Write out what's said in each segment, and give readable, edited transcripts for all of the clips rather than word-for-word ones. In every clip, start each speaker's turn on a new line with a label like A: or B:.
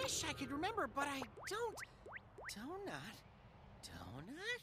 A: wish I could remember, but I don't. Donut? Donut?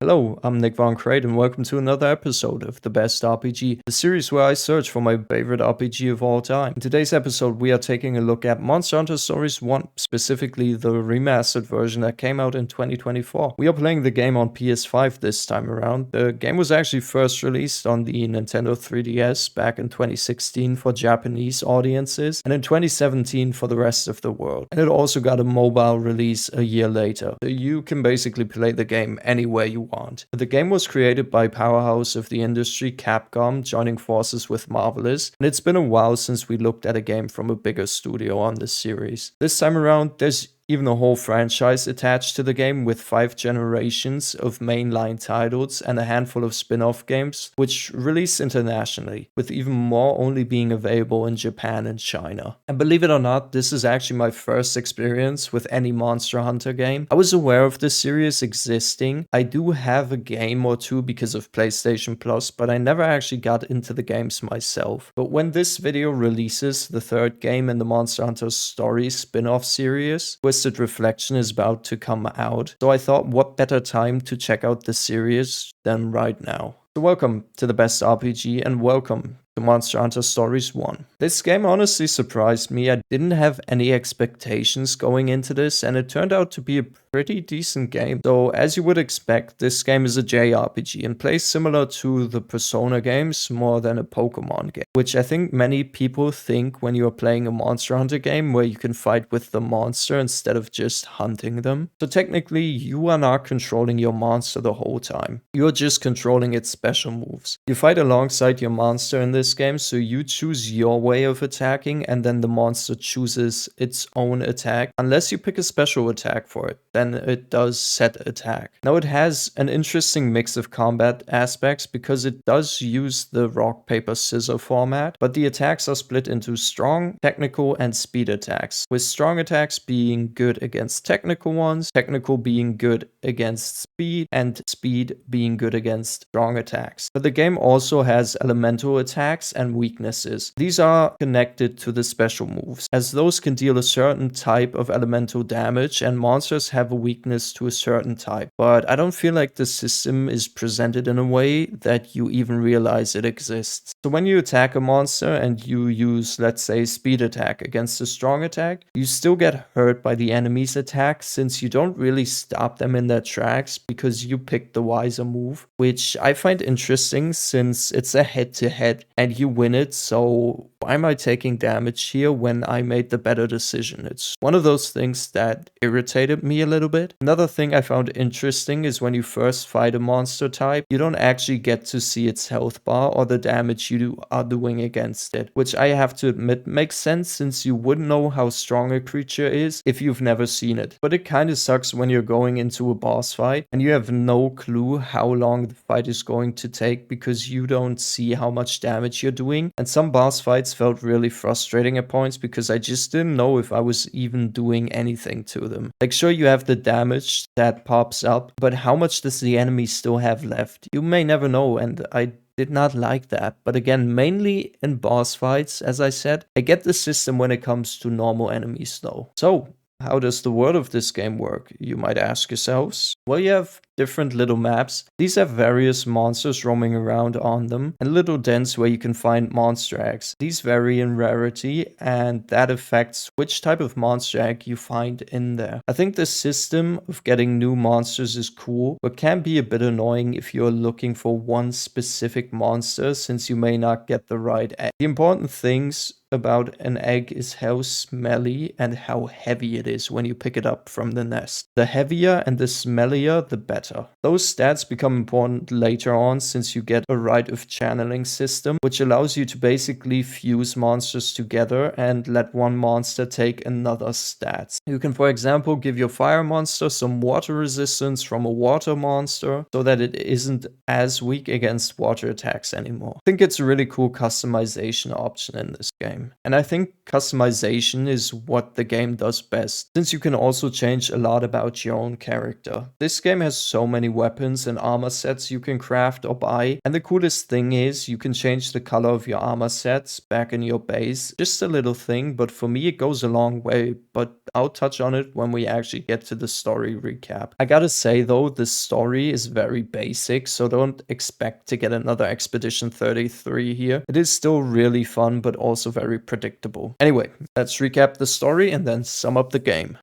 B: Hello, I'm Nik Von Crait and welcome to another episode of The Best RPG, the series where I search for my favorite RPG of all time. In today's episode, we are taking a look at Monster Hunter Stories 1, specifically the remastered version that came out in 2024. We are playing the game on PS5 this time around. The game was actually first released on the Nintendo 3DS back in 2016 for Japanese audiences, and in 2017 for the rest of the world. And it also got a mobile release a year later, so you can basically play the game anywhere you want. The game was created by powerhouse of the industry Capcom, joining forces with Marvelous, and it's been a while since we looked at a game from a bigger studio on this series. This time around, there's even a whole franchise attached to the game with 5 generations of mainline titles and a handful of spin-off games, which released internationally, with even more only being available in Japan and China. And believe it or not, this is actually my first experience with any Monster Hunter game. I was aware of this series existing. I do have a game or two because of PlayStation Plus, but I never actually got into the games myself. But when this video releases, the third game in the Monster Hunter Stories spin-off series, Twisted Reflection is about to come out, so I thought what better time to check out the series than right now. So welcome to the Best RPG and welcome to Monster Hunter Stories 1. This game honestly surprised me. I didn't have any expectations going into this, and it turned out to be a pretty decent game. So as you would expect, this game is a JRPG and plays similar to the Persona games more than a Pokemon game, which I think many people think when you are playing a Monster Hunter game where you can fight with the monster instead of just hunting them. So technically, you are not controlling your monster the whole time. You're just controlling its special moves. You fight alongside your monster in this game, so you choose your way of attacking and then the monster chooses its own attack, unless you pick a special attack for it. Then it does set attack. Now it has an interesting mix of combat aspects because it does use the rock, paper, scissor format, but the attacks are split into strong, technical, and speed attacks, with strong attacks being good against technical ones, technical being good against speed, and speed being good against strong attacks. But the game also has elemental attacks and weaknesses. These are connected to the special moves, as those can deal a certain type of elemental damage and monsters have a weakness to a certain type. But I don't feel like the system is presented in a way that you even realize it exists. So when you attack a monster and you use, let's say, speed attack against a strong attack, you still get hurt by the enemy's attack since you don't really stop them in their tracks because you picked the wiser move, which I find interesting since it's a head-to-head and you win it, so why am I taking damage here when I made the better decision? It's one of those things that irritated me a little bit. Another thing I found interesting is when you first fight a monster type, you don't actually get to see its health bar or the damage you are doing against it, which I have to admit makes sense since you wouldn't know how strong a creature is if you've never seen it. But it kinda sucks when you're going into a boss fight and you have no clue how long the fight is going to take because you don't see how much damage you're doing, and some boss fights felt really frustrating at points because I just didn't know if I was even doing anything to them. Like, sure, you have the damage that pops up, but how much does the enemy still have left? You may never know, and I did not like that. But again, mainly in boss fights, as I said. I get the system when it comes to normal enemies though. So how does the world of this game work, you might ask yourselves? Well, you have different little maps. These have various monsters roaming around on them, and little dens where you can find monster eggs. These vary in rarity, and that affects which type of monster egg you find in there. I think the system of getting new monsters is cool, but can be a bit annoying if you're looking for one specific monster, since you may not get the right egg. The important things about an egg is how smelly and how heavy it is when you pick it up from the nest. The heavier and the smellier, the better. Those stats become important later on since you get a rite of channeling system, which allows you to basically fuse monsters together and let one monster take another's stats. You can, for example, give your fire monster some water resistance from a water monster so that it isn't as weak against water attacks anymore. I think it's a really cool customization option in this game. And I think customization is what the game does best, since you can also change a lot about your own character. This game has so many weapons and armor sets you can craft or buy. And the coolest thing is you can change the color of your armor sets back in your base. Just a little thing, but for me it goes a long way. But I'll touch on it when we actually get to the story recap. I gotta say though, the story is very basic, so don't expect to get another Expedition 33 here. It is still really fun, but also very predictable. Anyway, let's recap the story and then sum up the game.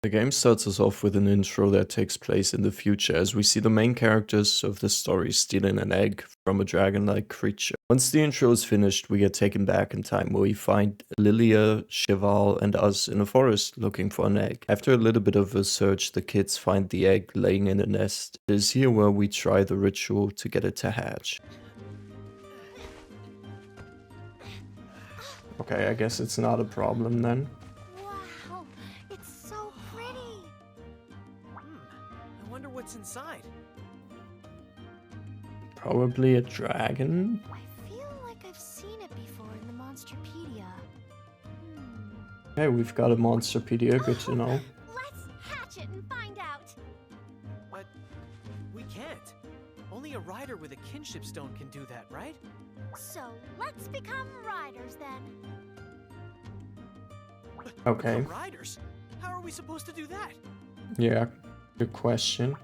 B: The game starts us off with an intro that takes place in the future as we see the main characters of the story stealing an egg from a dragon-like creature. Once the intro is finished, we get taken back in time where we find Lilia, Cheval, and us in a forest looking for an egg. After a little bit of a search, the kids find the egg laying in a nest. It is here where we try the ritual to get it to hatch. Okay, I guess it's not a problem then.
A: What's inside?
B: Probably a dragon.
C: I feel like I've seen it before in the Monsterpedia.
B: Hey, we've got a Monsterpedia, good to know.
C: Let's hatch it and find out.
A: But we can't. Only a rider with a kinship stone can do that, right?
C: So let's become riders then.
B: Okay.
A: Become riders? How are we supposed to do that?
B: Yeah, good question.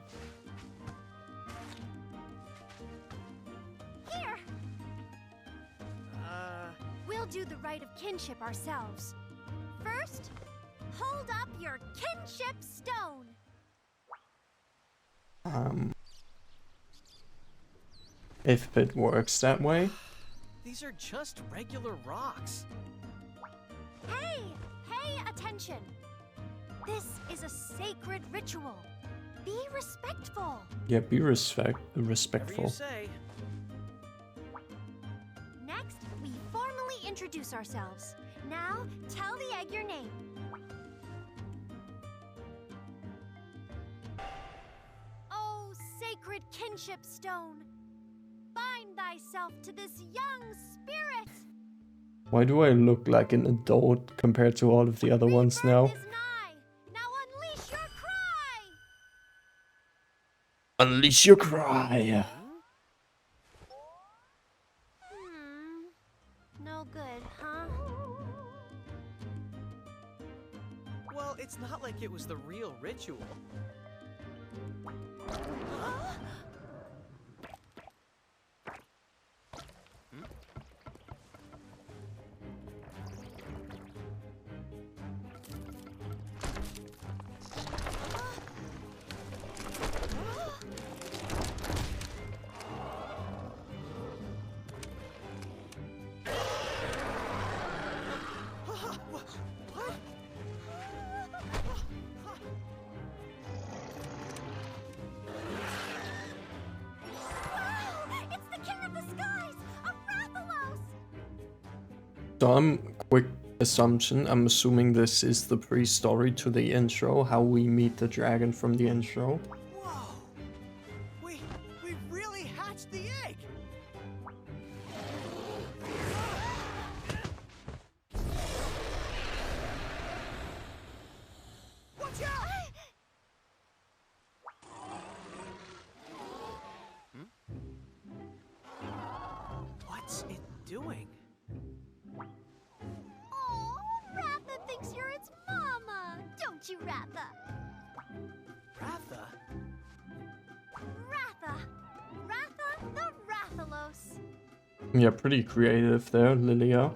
C: We'll do the rite of kinship ourselves. First, hold up your kinship stone.
B: If it works that way.
A: These are just regular rocks.
C: Hey, pay attention. This is a sacred ritual. Be respectful.
B: Yeah, be respectful.
A: Whatever you say.
C: Next, we formally introduce ourselves. Now, tell the egg your name. Oh, sacred kinship stone, bind thyself to this young spirit.
B: Why do I look like an adult compared to all of the other ones now?
C: Rebirth is nigh. Now unleash your cry.
B: Unleash your cry.
C: No good, huh?
A: Well, it's not like it was the real ritual.
B: So quick assumption, I'm assuming this is the pre-story to the intro, how we meet the dragon from the intro.
A: Whoa! We really hatched the egg! Watch out! What's it doing?
C: Oh, Ratha thinks you're its mama, don't you, Ratha?
A: Ratha?
C: Ratha the Rathalos.
B: Yeah, pretty creative there, Lilia.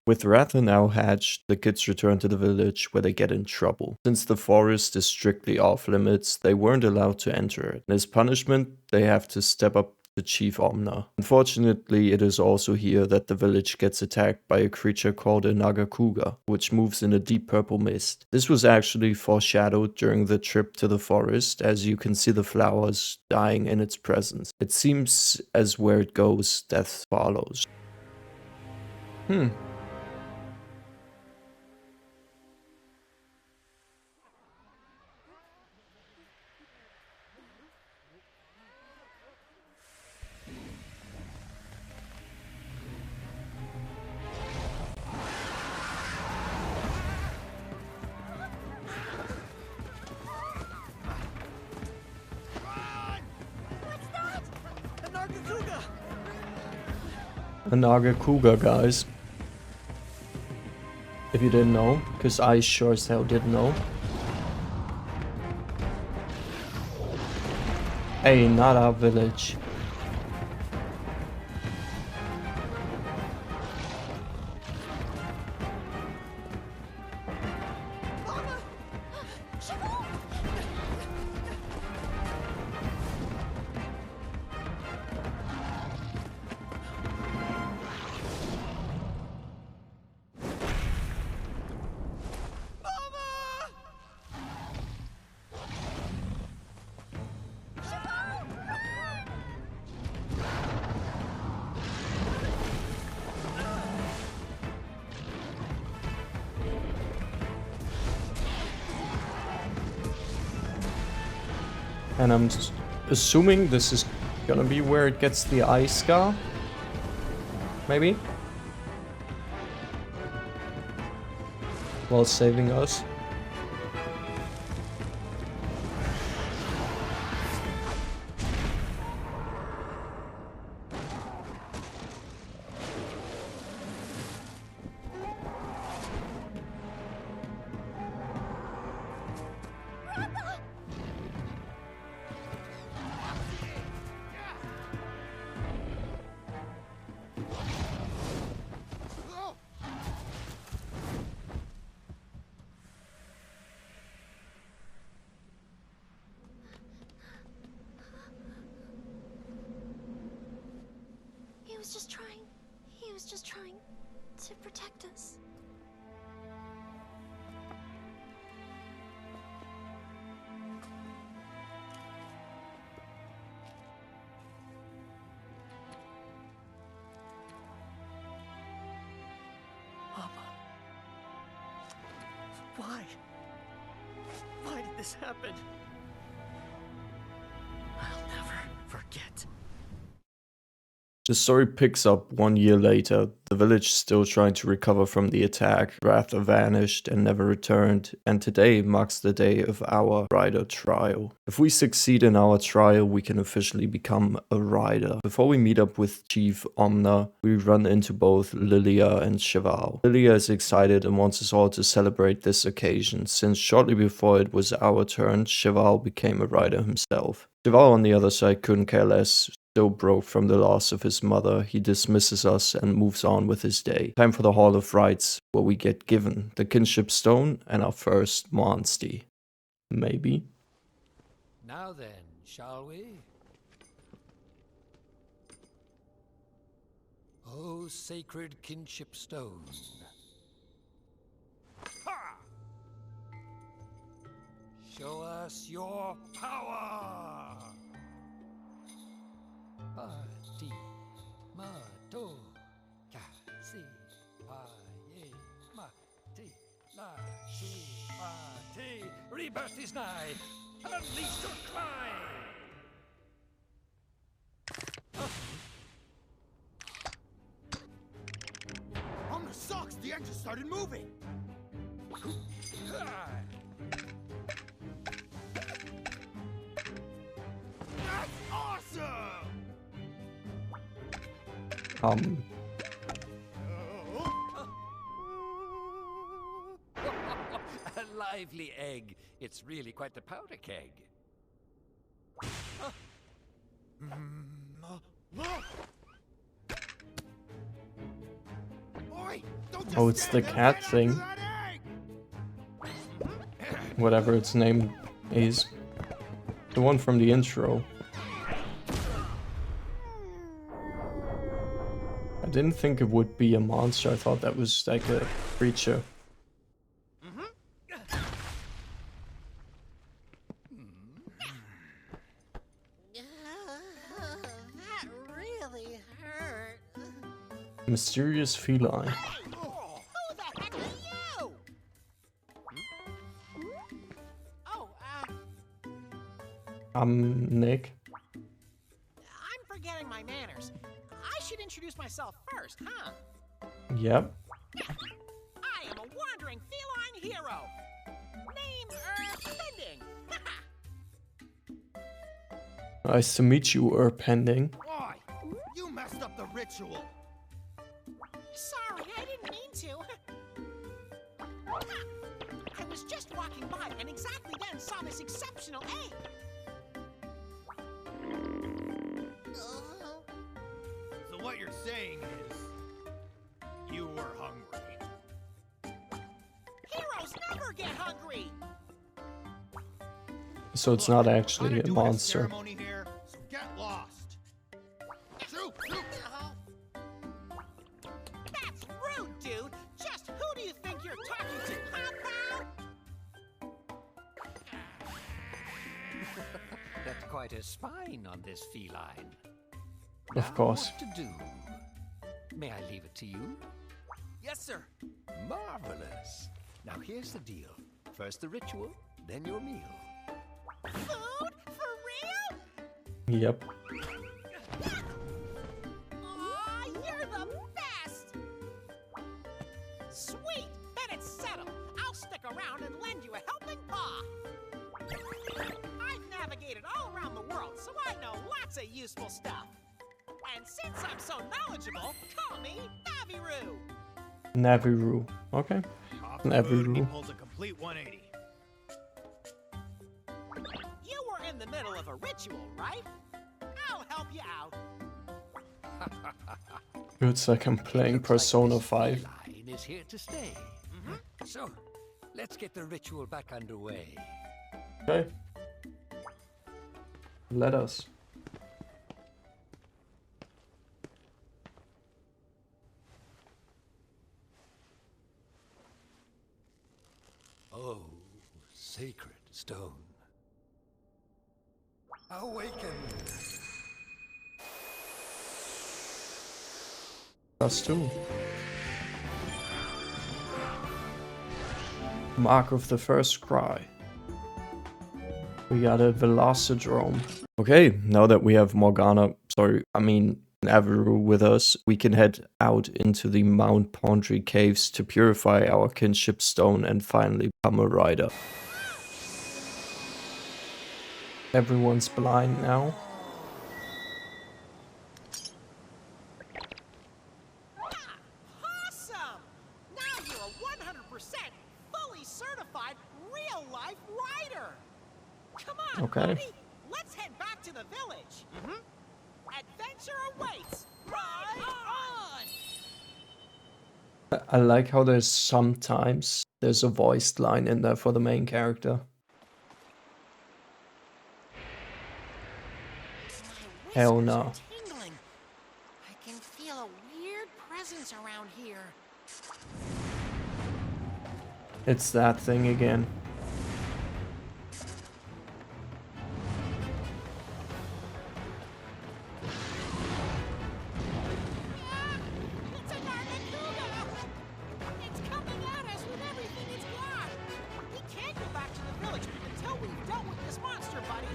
B: With Ratha now hatched, the kids return to the village where they get in trouble. Since the forest is strictly off limits, they weren't allowed to enter it. And as punishment, they have to step up to Chief Omna. Unfortunately, it is also here that the village gets attacked by a creature called a Nagakuga, which moves in a deep purple mist. This was actually foreshadowed during the trip to the forest, as you can see the flowers dying in its presence. It seems as where it goes, death follows. A Naga cougar, guys. If you didn't know, because I sure as hell didn't know. Hey, not our village. And I'm assuming this is gonna be where it gets the eye scar. Maybe? While saving us.
C: He was just trying to protect us.
A: Mama. Why? Why did this happen? I'll never forget.
B: The story picks up 1 year later, the village still trying to recover from the attack, Ratha vanished and never returned, and today marks the day of our rider trial. If we succeed in our trial, we can officially become a rider. Before we meet up with Chief Omna, we run into both Lilia and Cheval. Lilia is excited and wants us all to celebrate this occasion, since shortly before it was our turn, Cheval became a rider himself. Cheval on the other side couldn't care less. Still broke from the loss of his mother, he dismisses us and moves on with his day. Time for the Hall of Rites, where we get given the kinship stone and our first monster. Maybe.
D: Now then, shall we? O sacred kinship stone. Ha! Show us your power! Parti, mato, kasi, paye, mati, la, shi, pati. Rebirth is nigh. Unleash your cry.
E: On the socks, the engine started moving. That's awesome!
D: A lively egg. It's really quite the powder keg.
E: Oi, don't just
B: Oh, it's the
E: stand there
B: cat
E: right
B: thing.
E: after that egg.
B: Whatever its name is. The one from the intro. I didn't think it would be a monster, I thought that was like a creature.
F: That really hurt.
B: Mysterious feline.
F: Who the heck are you? Oh,
B: Nick.
F: I'm forgetting my manners. I should introduce myself first, huh?
B: Yep.
F: I am a wandering feline hero. Name Pending.
B: Nice to meet you, Pending.
E: Oi, you messed up the ritual.
F: Sorry, I didn't mean to. I was just walking by and exactly then saw this exceptional egg.
E: So what you're saying is, you were hungry.
F: Heroes never get hungry.
B: So it's not
E: Look,
B: actually
E: we're
B: a
E: kinda doing
B: monster.
E: ceremony here, so get lost. Shoot, shoot.
F: That's rude, dude. Just who do you think you're talking to, huh, pal?
D: That's quite a spine on this feline.
B: Of
D: Now
B: course.
D: What to do? May I leave it to you?
A: Yes, sir.
D: Marvelous. Now here's the deal. First the ritual, then your meal.
F: Food? For real?
B: Yep.
F: Aw, you're the best! Sweet! Then it's settled. I'll stick around and lend you a helping paw. I've navigated all around the world, so I know lots of useful stuff. And since I'm so knowledgeable, call me Naviru.
B: Naviru. Okay.
E: Off the food, and he
B: Naviru.
E: pulls a complete 180.
F: You were in the middle of a ritual, right? I'll help you out.
B: It's like I'm playing Persona 5.
D: Feline is here to stay. So, let's get the ritual back underway.
B: Okay. Let us.
D: Oh, sacred stone. Awaken!
B: Us too. Mark of the First Cry. We got a Velocidrome. Okay, now that we have Naviru with us, we can head out into the Mount Pondry caves to purify our kinship stone and finally become a rider. Everyone's blind now.
F: Awesome! Now you're a 100% fully certified real-life rider. Come on,
B: Okay.
F: buddy. Let's head back to the village. Adventure awaits. Ride on!
B: I like how there's a voiced line in there for the main character.
F: My
B: Hell
F: whiskers
B: no.
F: are tingling. I can feel a weird presence around here.
B: It's that thing again.
F: Ah, it's a Nargacuga! It's coming at us with everything it's got. We can't go back to the village until we've dealt with this monster, buddy.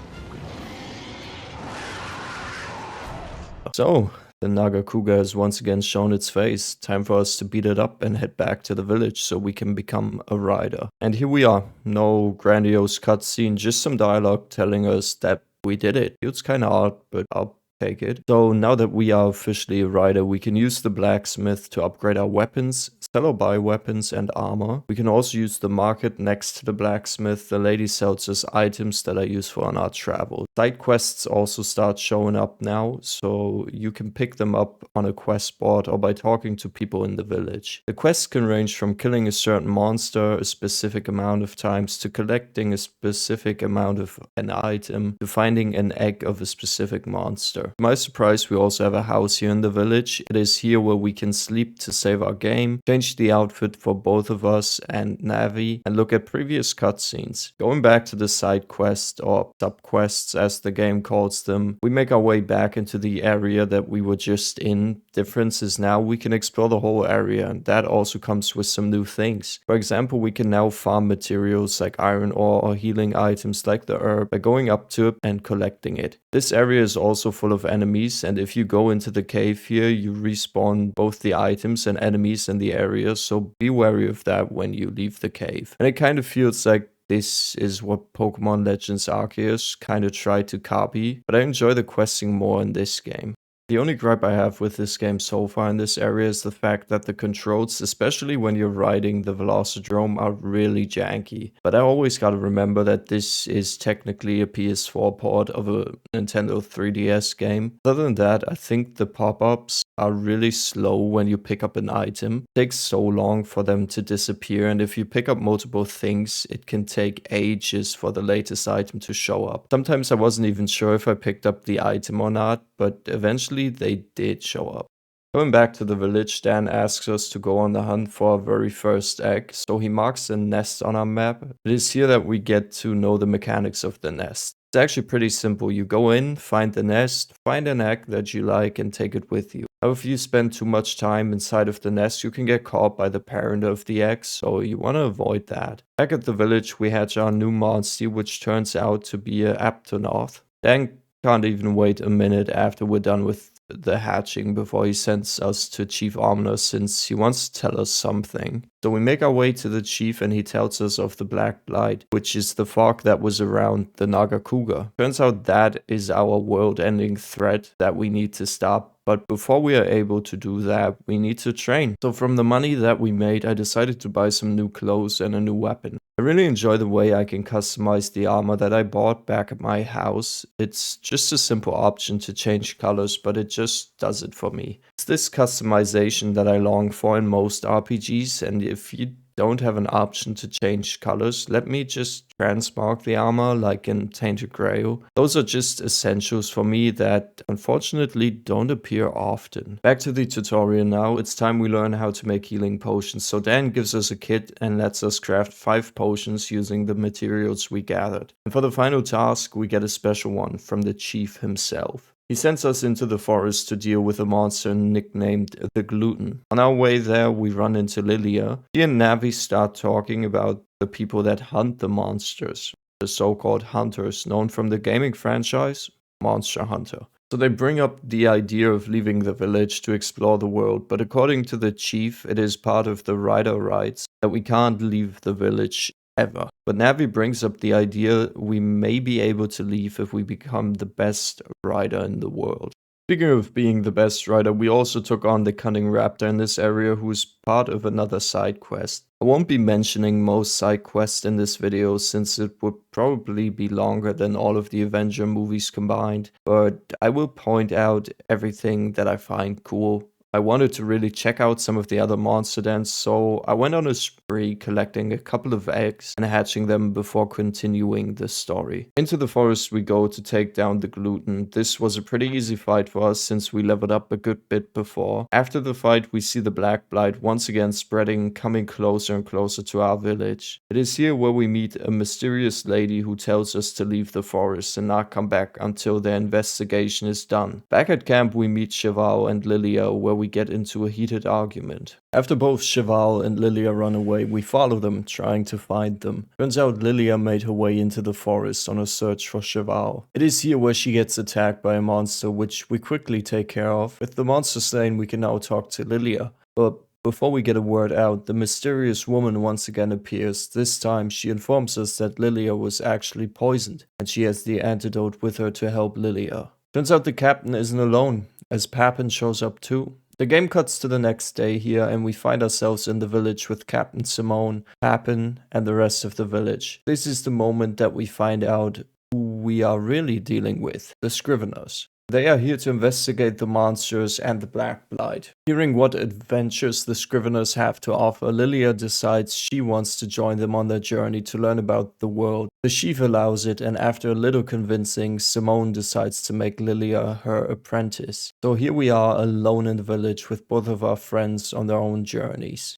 B: So, the Nagakuga has once again shown its face. Time for us to beat it up and head back to the village so we can become a rider. And here we are. No grandiose cutscene, just some dialogue telling us that we did it. It's kinda hard, but I'll take it. So now that we are officially a rider, we can use the blacksmith to upgrade our weapons, sell or buy weapons and armor. We can also use the market next to the blacksmith. The lady sells us items that are useful on our travel. Side quests also start showing up now, so you can pick them up on a quest board or by talking to people in the village. The quests can range from killing a certain monster a specific amount of times to collecting a specific amount of an item to finding an egg of a specific monster. To my surprise, we also have a house here in the village. It is here where we can sleep to save our game, change the outfit for both of us and Navi, and look at previous cutscenes. Going back to the side quest or sub-quests as the game calls them, we make our way back into the area that we were just in. Difference is now we can explore the whole area, and that also comes with some new things. For example, we can now farm materials like iron ore or healing items like the herb by going up to it and collecting it. This area is also full of enemies, and if you go into the cave here, you respawn both the items and enemies in the area, so be wary of that when you leave the cave. And it kind of feels like this is what Pokemon Legends Arceus kind of tried to copy, but I enjoy the questing more in this game. The only gripe I have with this game so far in this area is the fact that the controls, especially when you're riding the Velocidrome, are really janky. But I always gotta remember that this is technically a PS4 port of a Nintendo 3DS game. Other than that, I think the pop-ups are really slow when you pick up an item. It takes so long for them to disappear, and if you pick up multiple things, it can take ages for the latest item to show up. Sometimes I wasn't even sure if I picked up the item or not, but eventually they did show up. Going back to the village, Dan asks us to go on the hunt for our very first egg, so he marks a nest on our map. It is here that we get to know the mechanics of the nest. It's actually pretty simple. You go in, find the nest, find an egg that you like and take it with you. Now, if you spend too much time inside of the nest, you can get caught by the parent of the egg, so you want to avoid that. Back at the village, we hatch our new monster, which turns out to be a Aptonoth. Dan can't even wait a minute after we're done with the hatching before he sends us to Chief Omner, since he wants to tell us something. So we make our way to the chief and he tells us of the Black Blight, which is the fog that was around the Nagakuga. Turns out that is our world-ending threat that we need to stop. But before we are able to do that, we need to train. So from the money that we made, I decided to buy some new clothes and a new weapon. I really enjoy the way I can customize the armor that I bought back at my house. It's just a simple option to change colors, but it just does it for me. It's this customization that I long for in most RPGs, and if you don't have an option to change colors, let me just transmog the armor like in Tainted Grail. Those are just essentials for me that unfortunately don't appear often. Back to the tutorial now. It's time we learn how to make healing potions. So Dan gives us a kit and lets us craft 5 potions using the materials we gathered. And for the final task, we get a special one from the chief himself. He sends us into the forest to deal with a monster nicknamed the Gluten. On our way there, we run into Lilia. She and Navi start talking about the people that hunt the monsters, the so-called hunters, known from the gaming franchise, Monster Hunter. So they bring up the idea of leaving the village to explore the world, but according to the chief, it is part of the rider rights that we can't leave the village ever. But Navi brings up the idea we may be able to leave if we become the best rider in the world. Speaking of being the best rider, we also took on the Cunning Raptor in this area, who is part of another side quest. I won't be mentioning most side quests in this video since it would probably be longer than all of the Avenger movies combined, but I will point out everything that I find cool. I wanted to really check out some of the other monster dens, so I went on a spree collecting a couple of eggs and hatching them before continuing the story. Into the forest we go to take down the Gluten. This was a pretty easy fight for us since we leveled up a good bit before. After the fight we see the Black Blight once again spreading, coming closer and closer to our village. It is here where we meet a mysterious lady who tells us to leave the forest and not come back until their investigation is done. Back at camp we meet Cheval and Lilia, where we get into a heated argument. After both Cheval and Lilia run away, we follow them, trying to find them. Turns out Lilia made her way into the forest on a search for Cheval. It is here where she gets attacked by a monster, which we quickly take care of. With the monster slain, we can now talk to Lilia. But before we get a word out, the mysterious woman once again appears. This time she informs us that Lilia was actually poisoned, and she has the antidote with her to help Lilia. Turns out the captain isn't alone, as Papin shows up too. The game cuts to the next day here, and we find ourselves in the village with Captain Simone, Papin, and the rest of the village. This is the moment that we find out who we are really dealing with, the Scriveners. They are here to investigate the monsters and the Black Blight. Hearing what adventures the Scriveners have to offer, Lilia decides she wants to join them on their journey to learn about the world. The chief allows it, and after a little convincing, Simone decides to make Lilia her apprentice. So here we are alone in the village with both of our friends on their own journeys.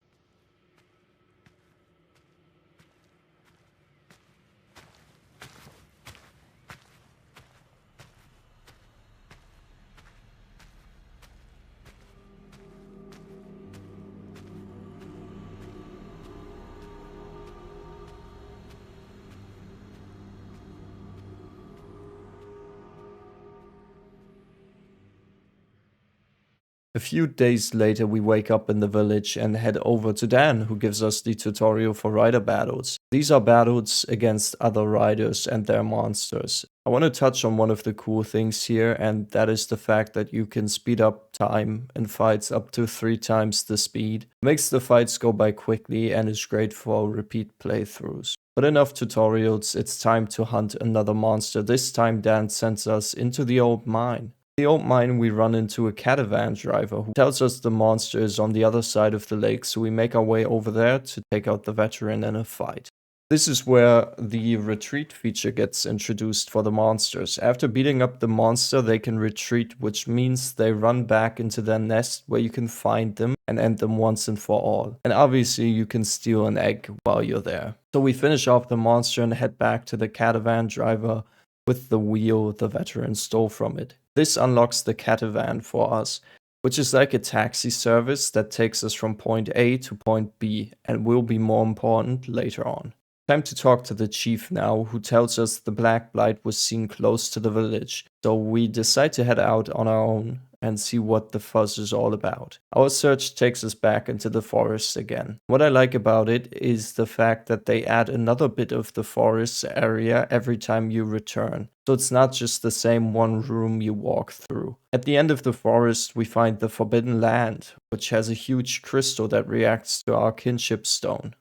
B: A few days later, we wake up in the village and head over to Dan, who gives us the tutorial for rider battles. These are battles against other riders and their monsters. I want to touch on one of the cool things here, and that is the fact that you can speed up time in fights up to 3 times the speed. It makes the fights go by quickly and is great for repeat playthroughs. But enough tutorials, it's time to hunt another monster. This time Dan sends us into the old mine. In the old mine we run into a caravan driver who tells us the monster is on the other side of the lake, so we make our way over there to take out the veteran in a fight. This is where the retreat feature gets introduced for the monsters. After beating up the monster, they can retreat, which means they run back into their nest where you can find them and end them once and for all. And obviously you can steal an egg while you're there. So we finish off the monster and head back to the caravan driver with the wheel the veteran stole from it. This unlocks the caravan for us, which is like a taxi service that takes us from point A to point B and will be more important later on. Time to talk to the chief now, who tells us the Black Blight was seen close to the village, so we decide to head out on our own and see what the fuss is all about. Our search takes us back into the forest again. What I like about it is the fact that they add another bit of the forest area every time you return, so it's not just the same one room you walk through. At the end of the forest we find the Forbidden Land, which has a huge crystal that reacts to our kinship stone.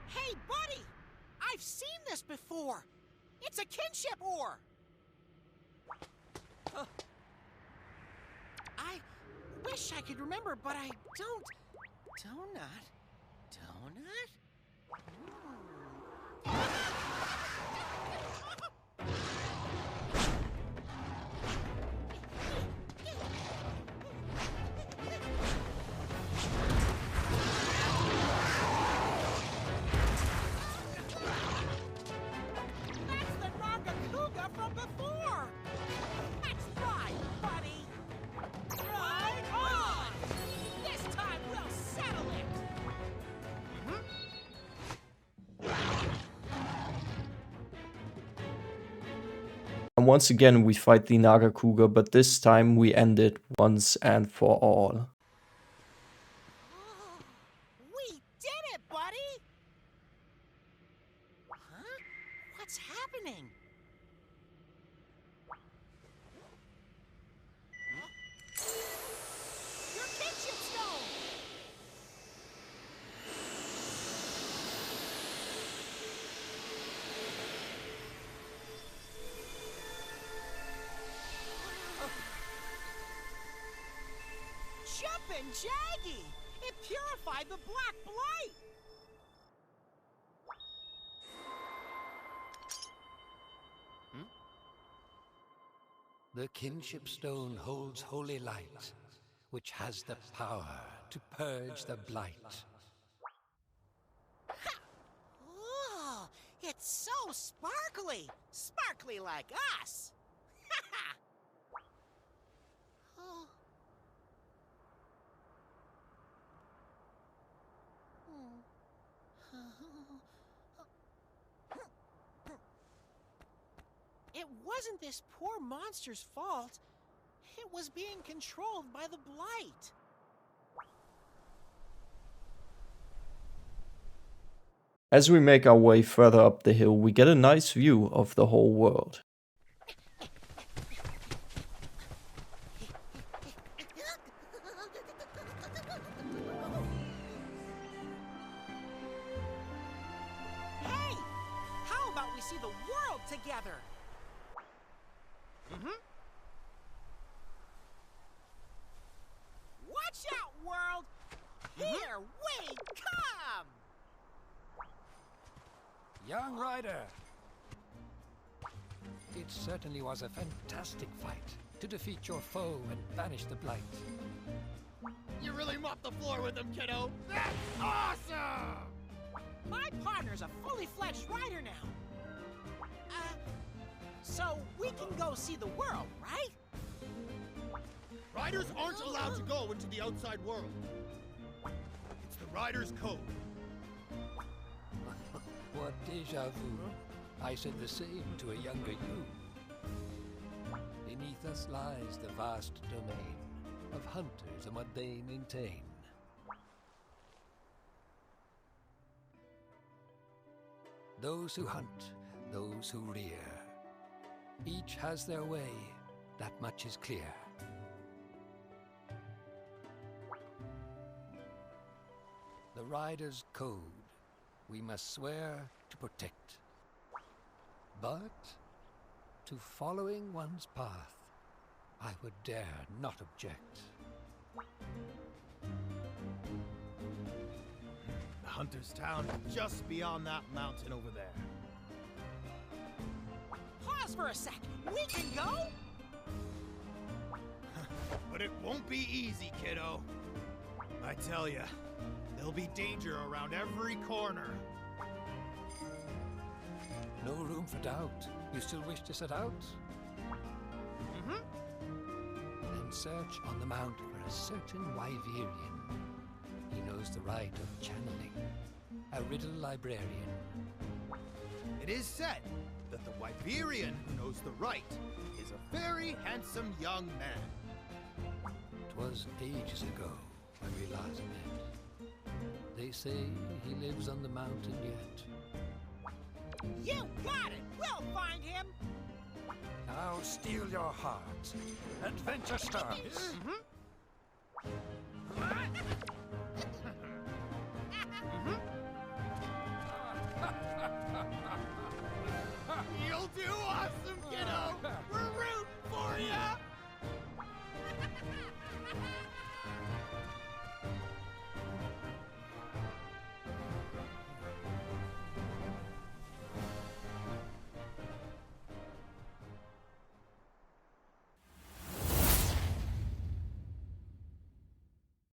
F: Hey, buddy! I've seen this before! It's a kinship ore! I wish I could remember, but I don't. Donut? Donut? From before! That's right, buddy! Right on! This time we'll settle it!
B: And once again we fight the Nagakuga, but this time we end it once and for all.
F: We did it, buddy! Huh? What's happening? Your kinship stone! Jumpin' Jaggy! It purified the Black Blight!
D: The kinship stone holds holy light, which has the power to purge the blight.
F: Oh, it's so sparkly! Sparkly like us! Oh. It wasn't this poor monster's fault. It was being controlled by the Blight.
B: As we make our way further up the hill, we get a nice view of the whole world.
F: Hey! How about we see the world together? Watch out, world! Here we come!
D: Young rider! It certainly was a fantastic fight to defeat your foe and banish the blight.
E: You really mopped the floor with them, kiddo. That's awesome!
F: My partner's a fully fledged rider now. So we can go see the world, right?
E: Riders aren't allowed to go into the outside world. It's the Rider's Code.
D: What deja vu. I said the same to a younger you. Beneath us lies the vast domain of hunters and what they maintain. Those who hunt, those who rear. Each has their way, that much is clear. The rider's code, we must swear to protect. But to following one's path, I would dare not object.
E: The Hunter's Town is just beyond that mountain over there.
F: Pause for a sec. We can go?
E: But it won't be easy, kiddo. I tell ya, there'll be danger around every corner.
D: No room for doubt. You still wish to set out?
F: Mm-hmm.
D: Then search on the mount for a certain Wyverian. He knows the rite of channeling. A riddle librarian.
E: It is said that the Wyverian who knows the right is a very handsome young man.
D: 'Twas ages ago when we last met. They say he lives on the mountain yet.
F: You got it! We'll find him!
D: Now steel your heart. Adventure starts.
E: You'll do awesome, kiddo! We're rooting for ya!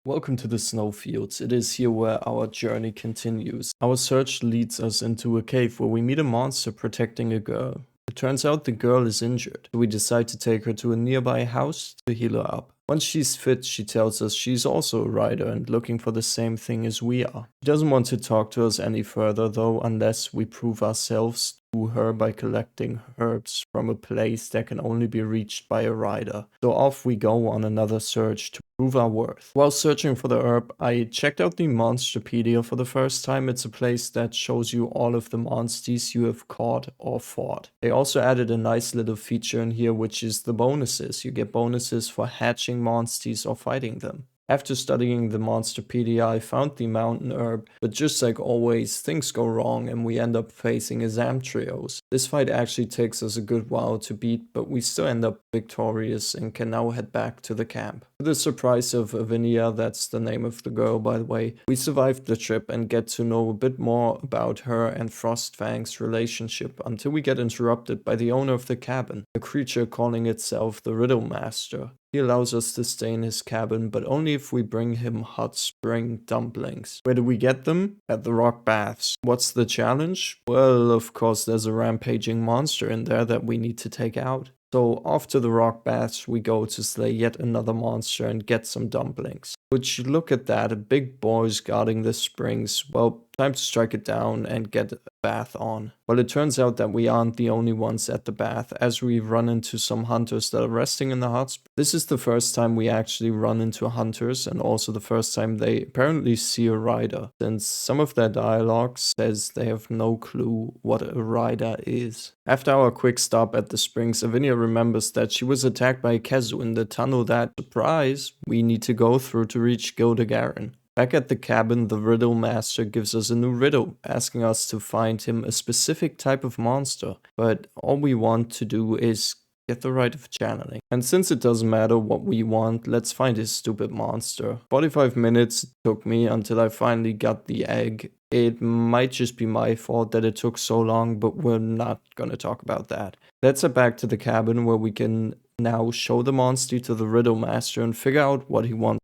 B: Welcome to the snowfields. It is here where our journey continues. Our search leads us into a cave where we meet a monster protecting a girl. It turns out the girl is injured, so we decide to take her to a nearby house to heal her up. Once she's fit, she tells us she's also a rider and looking for the same thing as we are. She doesn't want to talk to us any further though, unless we prove ourselves to her by collecting herbs from a place that can only be reached by a rider. So off we go on another search to prove our worth. While searching for the herb, I checked out the Monsterpedia for the first time. It's a place that shows you all of the monsters you have caught or fought. They also added a nice little feature in here, which is the bonuses. You get bonuses for hatching monsters or fighting them. After studying the Monsterpedia, I found the mountain herb, but just like always, things go wrong and we end up facing a Zamtrios. This fight actually takes us a good while to beat, but we still end up victorious and can now head back to the camp. To the surprise of Avinia, that's the name of the girl by the way, we survived the trip and get to know a bit more about her and Frostfang's relationship until we get interrupted by the owner of the cabin, a creature calling itself the Riddle Master. He allows us to stay in his cabin, but only if we bring him hot spring dumplings. Where do we get them? At the rock baths. What's the challenge? Well, of course there's a rampaging monster in there that we need to take out. So off to the rock baths we go to slay yet another monster and get some dumplings. Would you look at that, a big boy's guarding the springs. Well, time to strike it down and get a bath on. Well, it turns out that we aren't the only ones at the bath, as we run into some hunters that are resting in the hot springs. This is the first time we actually run into hunters, and also the first time they apparently see a rider, since some of their dialogue says they have no clue what a rider is. After our quick stop at the springs, Avinia remembers that she was attacked by a Kezu in the tunnel that, surprise, we need to go through to reach Gildagarin. Back at the cabin, the Riddle Master gives us a new riddle, asking us to find him a specific type of monster, but all we want to do is get the right of channeling. And since it doesn't matter what we want, let's find his stupid monster. 45 minutes it took me until I finally got the egg. It might just be my fault that it took so long, but we're not gonna talk about that. Let's head back to the cabin where we can now show the monster to the Riddle Master and figure out what he wants.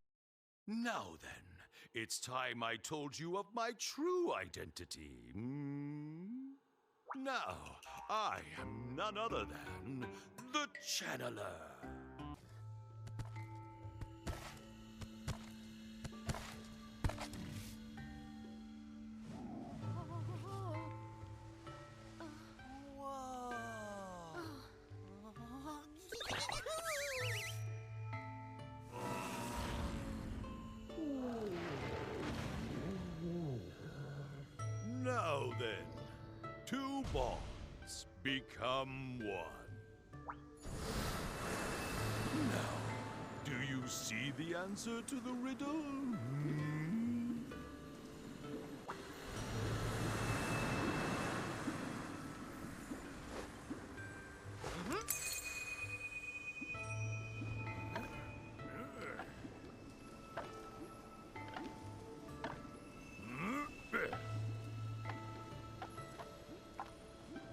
G: Now then, it's time I told you of my true identity. Now, I am none other than the Channeler. then, two bonds become one. Now, do you see the answer to the riddle?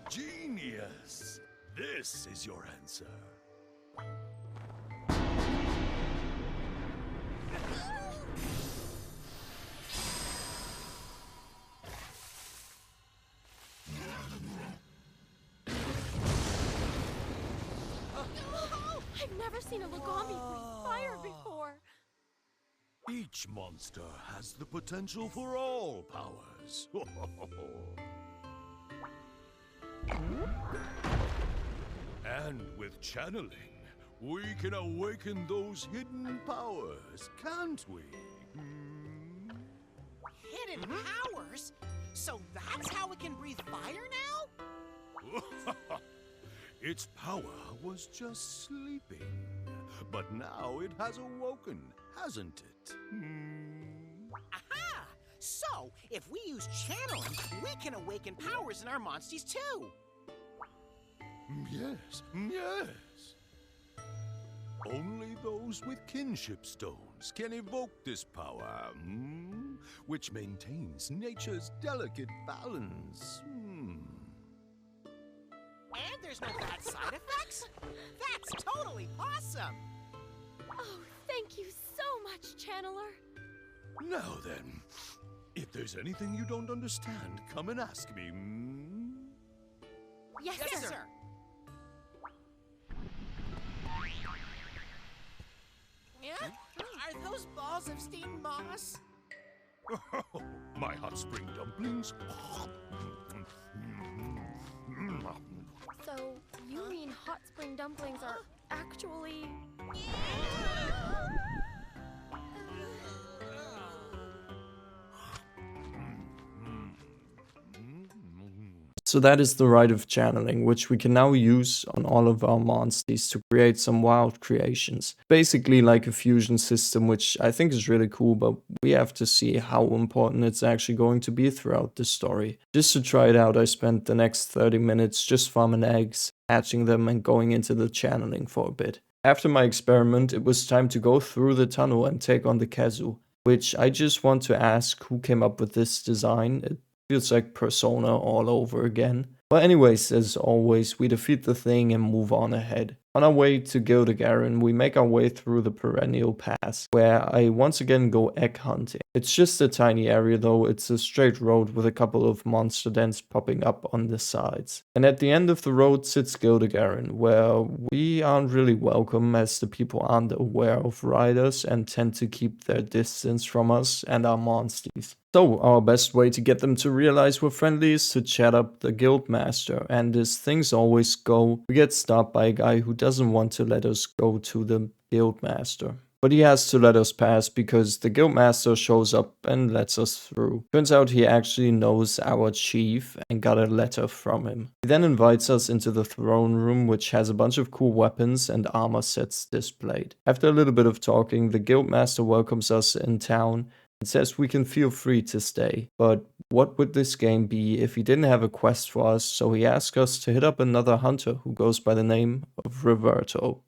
G: Genius! This is your answer.
C: I've never seen a Lagami breathe fire before.
G: Each monster has the potential for all powers. And with channeling, we can awaken those hidden powers, can't we?
F: Hidden powers? So that's how it can breathe fire now?
G: Its power was just sleeping, but now it has awoken, hasn't it?
F: Aha! So, if we use channeling, we can awaken powers in our monsties too.
G: Yes, yes. Only those with kinship stones can evoke this power, which maintains nature's delicate balance.
F: And there's no bad side effects? That's totally awesome!
C: Oh, thank you so much, Channeler.
G: Now then, if there's anything you don't understand, come and ask me.
C: Yes,
F: Yes,
C: sir.
F: sir. Yeah? Are those balls of steamed moss?
G: My hot spring dumplings?
C: So, you mean hot spring dumplings are actually...
B: So that is the right of channeling, which we can now use on all of our monsters to create some wild creations. Basically like a fusion system, which I think is really cool, but we have to see how important it's actually going to be throughout the story. Just to try it out, I spent the next 30 minutes just farming eggs, hatching them and going into the channeling for a bit. After my experiment, it was time to go through the tunnel and take on the Kazu, which I just want to ask who came up with this design. It feels like Persona all over again. But anyways, as always, we defeat the thing and move on ahead. On our way to Gildegarin, we make our way through the Perennial Pass, where I once again go egg hunting. It's just a tiny area though, it's a straight road with a couple of monster dens popping up on the sides. And at the end of the road sits Gildegarin, where we aren't really welcome as the people aren't aware of riders and tend to keep their distance from us and our monsters. So, our best way to get them to realize we're friendly is to chat up the Guildmaster, and as things always go, we get stopped by a guy who doesn't want to let us go to the Guildmaster. But he has to let us pass because the Guildmaster shows up and lets us through. Turns out he actually knows our chief and got a letter from him. He then invites us into the throne room, which has a bunch of cool weapons and armor sets displayed. After a little bit of talking, the Guildmaster welcomes us in town and says we can feel free to stay. But what would this game be if he didn't have a quest for us, so he asked us to hit up another hunter who goes by the name of Roberto.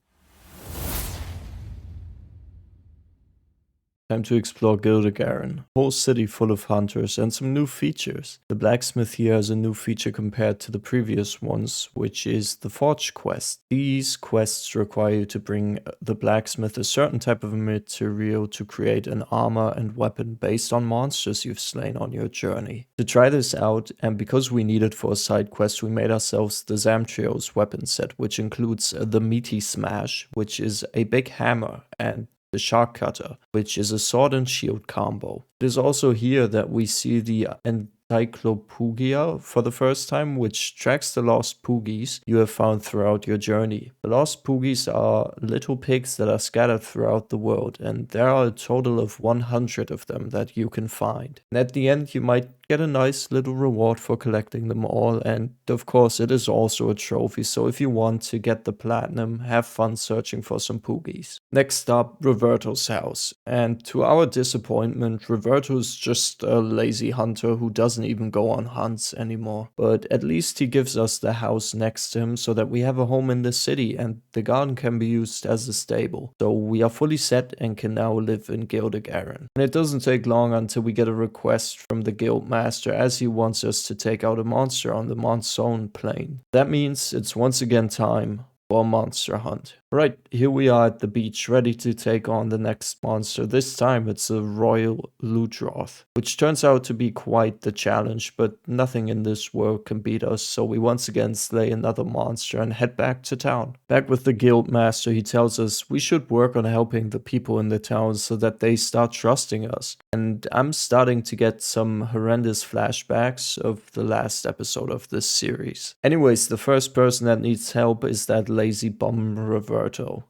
B: Time to explore Gildegarin, a whole city full of hunters and some new features. The blacksmith here has a new feature compared to the previous ones, which is the forge quest. These quests require you to bring the blacksmith a certain type of material to create an armor and weapon based on monsters you've slain on your journey. To try this out, and because we need it for a side quest, we made ourselves the Zamtrio's weapon set, which includes the Meaty Smash, which is a big hammer, and the Shark Cutter, which is a sword and shield combo. It is also here that we see the Encyclopedia for the first time, which tracks the lost Poogies you have found throughout your journey. The lost Poogies are little pigs that are scattered throughout the world, and there are a total of 100 of them that you can find. And at the end you might get a nice little reward for collecting them all, and of course it is also a trophy, so if you want to get the platinum, have fun searching for some Poogies. Next up, Roberto's house, and to our disappointment, Roberto is just a lazy hunter who doesn't even go on hunts anymore, but at least he gives us the house next to him so that we have a home in the city and the garden can be used as a stable. So we are fully set and can now live in Gildigaren. And it doesn't take long until we get a request from the guild master as he wants us to take out a monster on the Monsoon Plain. That means it's once again time for a monster hunt. Right, here we are at the beach, ready to take on the next monster. This time it's a royal Ludroth, which turns out to be quite the challenge, but nothing in this world can beat us, so we once again slay another monster and head back to town. Back with the guild master, he tells us we should work on helping the people in the town so that they start trusting us. And I'm starting to get some horrendous flashbacks of the last episode of this series. Anyways, the first person that needs help is that lazy bum Roberto,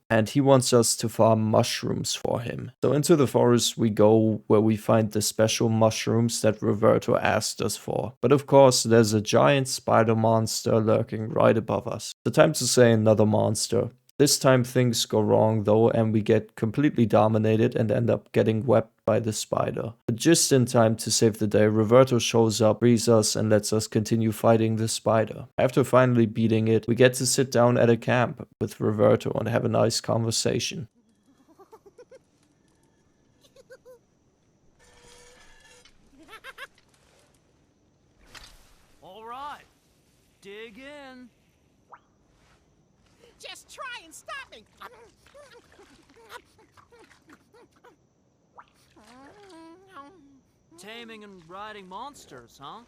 B: and he wants us to farm mushrooms for him. So into the forest we go, where we find the special mushrooms that Roberto asked us for. But of course there's a giant spider monster lurking right above us. So time to say another monster. This time things go wrong though, and we get completely dominated and end up getting webbed by the spider. But just in time to save the day, Roberto shows up, frees us, and lets us continue fighting the spider. After finally beating it, we get to sit down at a camp with Roberto and have a nice conversation.
A: All right, dig in.
F: Just try and stop me!
A: Taming and riding monsters, huh?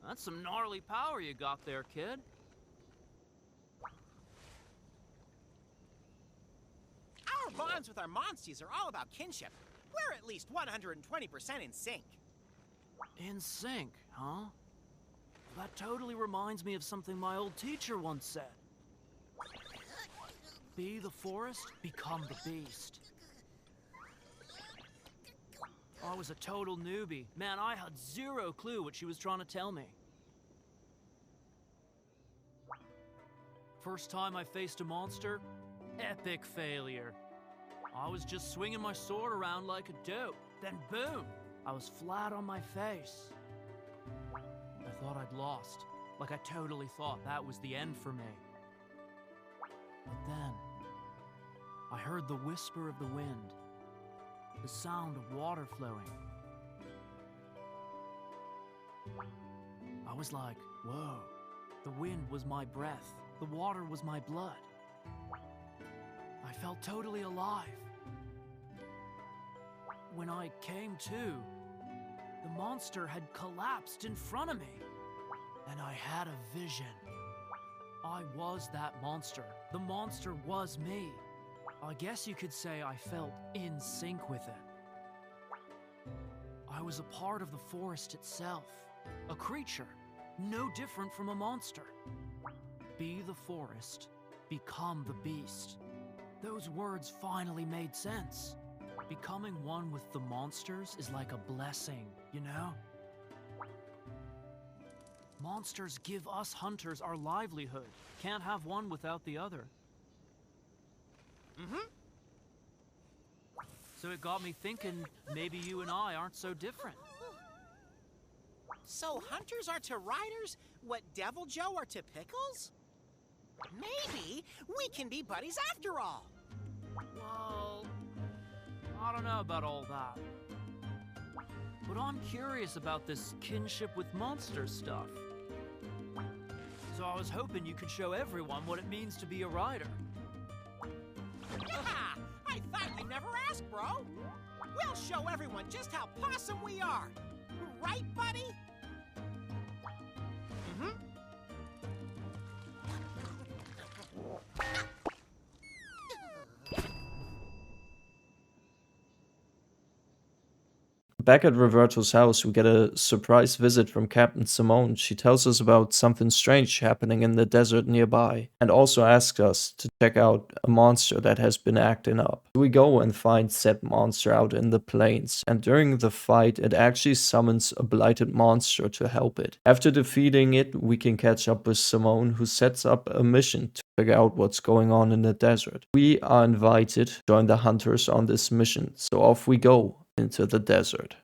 A: That's some gnarly power you got there, kid.
F: Our bonds with our monsties are all about kinship. We're at least 120% in sync.
A: In sync, huh? That totally reminds me of something my old teacher once said. Be the forest, become the beast. I was a total newbie. Man, I had zero clue what she was trying to tell me. First time I faced a monster, epic failure. I was just swinging my sword around like a dope. Then boom, I was flat on my face. I thought I'd lost. Like I totally thought that was the end for me. But then, I heard the whisper of the wind, the sound of water flowing. I was like, whoa, the wind was my breath, the water was my blood. I felt totally alive. When I came to, the monster had collapsed in front of me, and I had a vision. I was that monster. The monster was me. I guess you could say I felt in sync with it. I was a part of the forest itself. A creature, no different from a monster. Be the forest, become the beast. Those words finally made sense. Becoming one with the monsters is like a blessing, you know? Monsters give us hunters our livelihood. Can't have one without the other.
F: Mm-hmm.
A: So it got me thinking, maybe you and I aren't so different.
F: So hunters are to riders what Devil Joe are to pickles? Maybe we can be buddies after all.
A: Well, I don't know about all that. But I'm curious about this kinship with monsters stuff. So I was hoping you could show everyone what it means to be a rider.
F: Yeah, I thought you'd never ask, bro. We'll show everyone just how possum we are. Right, buddy? Mm-hmm.
B: Back at Roberto's house, we get a surprise visit from Captain Simone. She tells us about something strange happening in the desert nearby, and also asks us to check out a monster that has been acting up. We go and find said monster out in the plains, and during the fight, it actually summons a blighted monster to help it. After defeating it, we can catch up with Simone, who sets up a mission to figure out what's going on in the desert. We are invited to join the hunters on this mission, so off we go into the desert.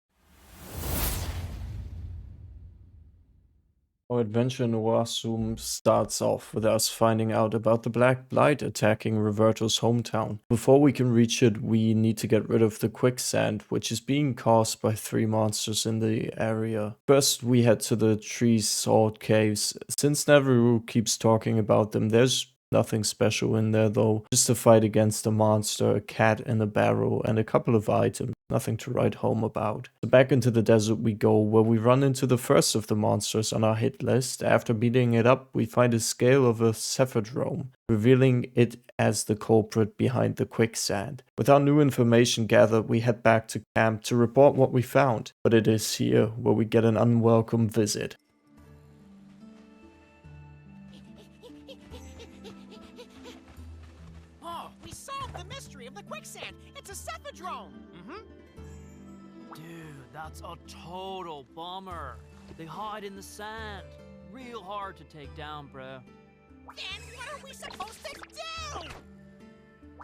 B: Our adventure in Oasum starts off with us finding out about the Black Blight attacking Roberto's hometown. Before we can reach it, we need to get rid of the quicksand, which is being caused by 3 monsters in the area. First, we head to the Tree Sword Caves. Since Naviru keeps talking about them, there's nothing special in there though. Just a fight against a monster, a cat in a barrel, and a couple of items. Nothing to write home about. So back into the desert we go, where we run into the first of the monsters on our hit list. After beating it up, we find a scale of a cephadrome, revealing it as the culprit behind the quicksand. With our new information gathered, we head back to camp to report what we found. But it is here where we get an unwelcome visit.
F: We solved the mystery of the quicksand. It's a cephadrome.
A: Dude, that's a total bummer. They hide in the sand. Real hard to take down, bro.
F: Then what are we supposed to do?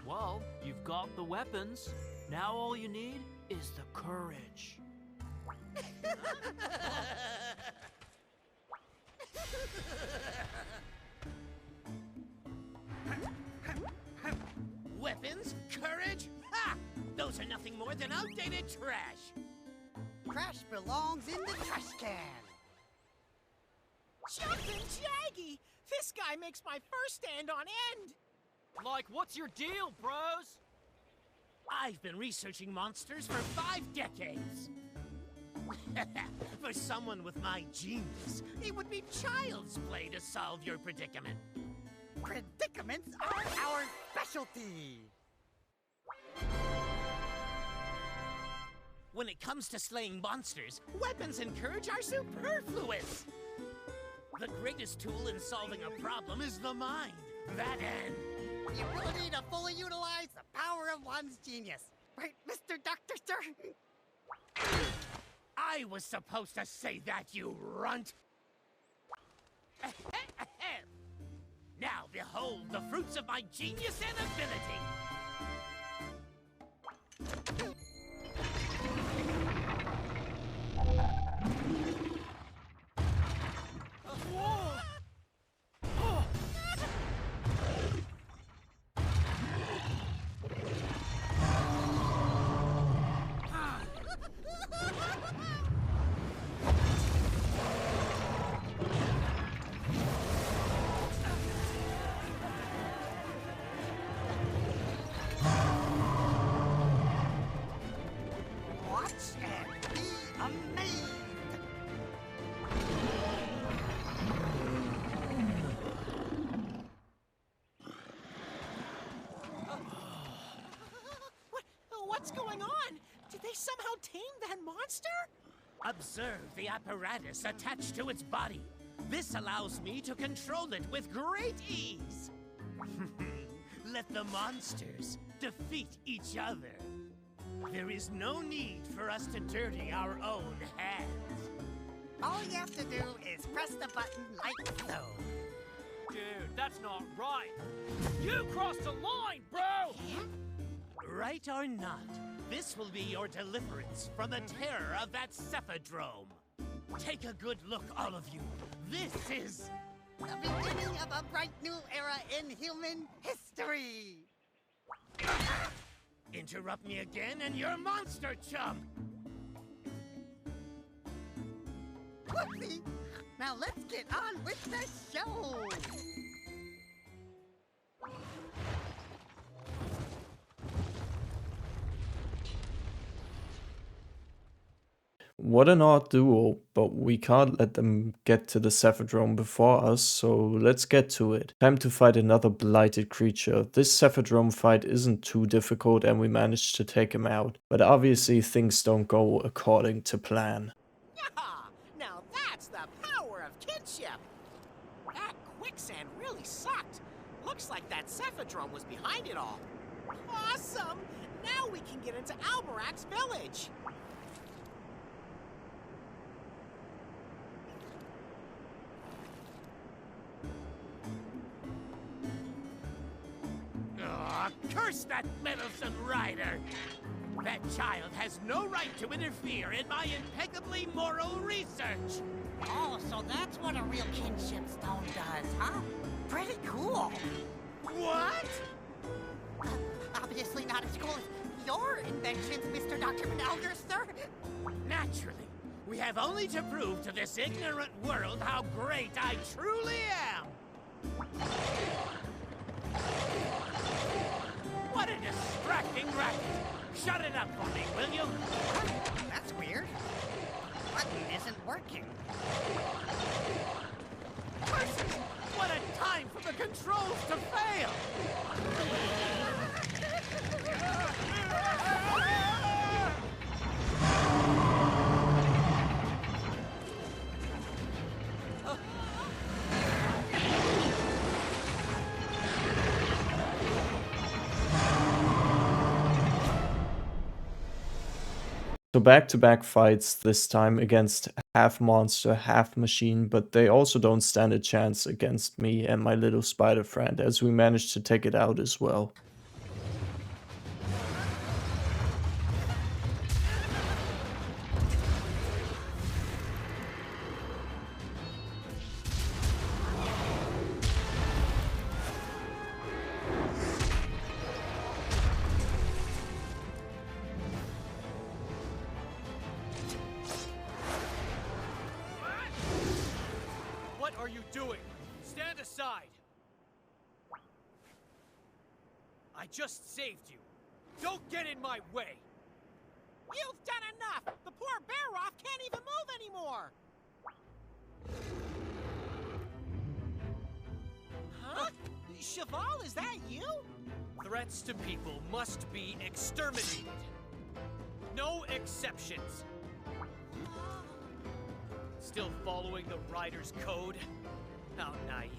A: Well, you've got the weapons. Now all you need is the courage.
F: Weapons? Courage? Ha! Those are nothing more than outdated trash.
H: Trash belongs in the trash can.
F: Jumpin' Jaggy! This guy makes my first stand on end.
A: Like, what's your deal, bros?
F: I've been researching monsters for 5 decades. For someone with my genius, it would be child's play to solve your predicament.
H: Predicaments are our specialty.
F: When it comes to slaying monsters, weapons and courage are superfluous. The greatest tool in solving a problem is the mind. That end.
H: The ability to fully utilize the power of one's genius. Right, Mr. Dr. Sir?
F: I was supposed to say that, you runt. Now behold the fruits of my genius and ability.
H: Watch and be amazed.
F: What's going on? Did they somehow tame that monster? Observe the apparatus attached to its body. This allows me to control it with great ease. Let the monsters defeat each other. There is no need for us to dirty our own hands.
H: All you have to do is press the button like so.
A: Dude, that's not right. You crossed a line, bro!
F: Right or not, this will be your deliverance from the terror of that cephadrome. Take a good look, all of you. This is
H: The beginning of a bright new era in human history.
F: Interrupt me again and you're monster chump!
H: Whoopsie! Now let's get on with the show!
B: what an odd duo, but we can't let them get to the Cephadrome before us, so let's get to it. Time to fight another blighted creature. This Cephadrome fight isn't too difficult and we managed to take him out, but obviously things don't go according to plan.
F: Yeah, now that's the power of kinship. That quicksand really sucked. Looks like that Cephadrome was behind it all. Awesome! Now we can get into Albarak's village. Oh, curse that meddlesome rider! That child has no right to interfere in my impeccably moral research!
H: Oh, so that's what a real kinship stone does, huh? Pretty cool.
F: What?
H: Obviously not as cool as your inventions, Mr. Dr. Manalger, sir.
F: Naturally. We have only to prove to this ignorant world how great I truly am! What a distracting racket! Shut it up for me, will you?
H: That's weird. Button isn't working.
F: Curses! What a time for the controls to fail!
B: So back-to-back fights, this time against half monster, half machine, but they also don't stand a chance against me and my little spider friend, as we managed to take it out as well.
I: What are you doing? Stand aside! I just saved you. Don't get in my way!
F: You've done enough! The poor Baroff can't even move anymore! Huh? Cheval, is that you?
I: Threats to people must be exterminated. No exceptions. Still following the Rider's code? How naive.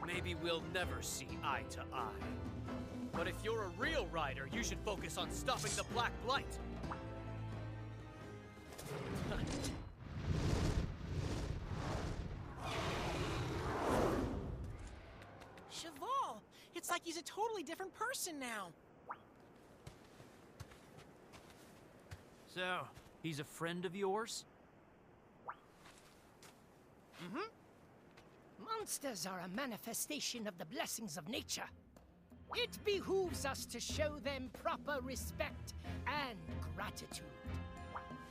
I: Maybe we'll never see eye to eye. But if you're a real Rider, you should focus on stopping the Black Blight.
F: Cheval! It's like he's a totally different person now.
A: So, he's a friend of yours?
J: Monsters are a manifestation of the blessings of nature. It behooves us to show them proper respect and gratitude.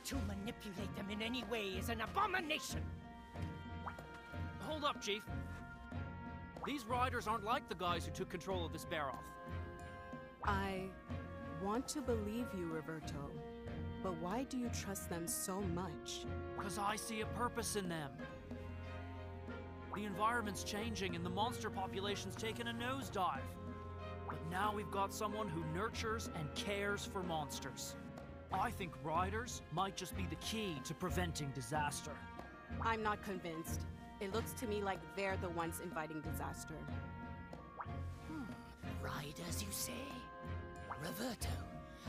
J: To manipulate them in any way is an abomination.
A: Hold up, Chief. These riders aren't like the guys who took control of this Baroff.
K: I want to believe you, Roberto. But why do you trust them so much?
A: 'Cause I see a purpose in them. The environment's changing and the monster population's taken a nosedive. But now we've got someone who nurtures and cares for monsters. I think riders might just be the key to preventing disaster.
K: I'm not convinced. It looks to me like they're the ones inviting disaster.
J: Riders, you say? Roberto,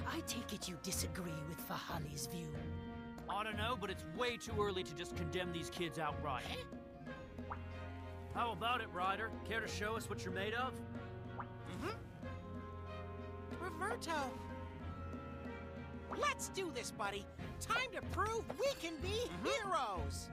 J: I take it you disagree with Fahali's view.
A: I don't know, but it's way too early to just condemn these kids outright. How about it, Ryder? Care to show us what you're made of?
F: Roberto! Let's do this, buddy! Time to prove we can be heroes!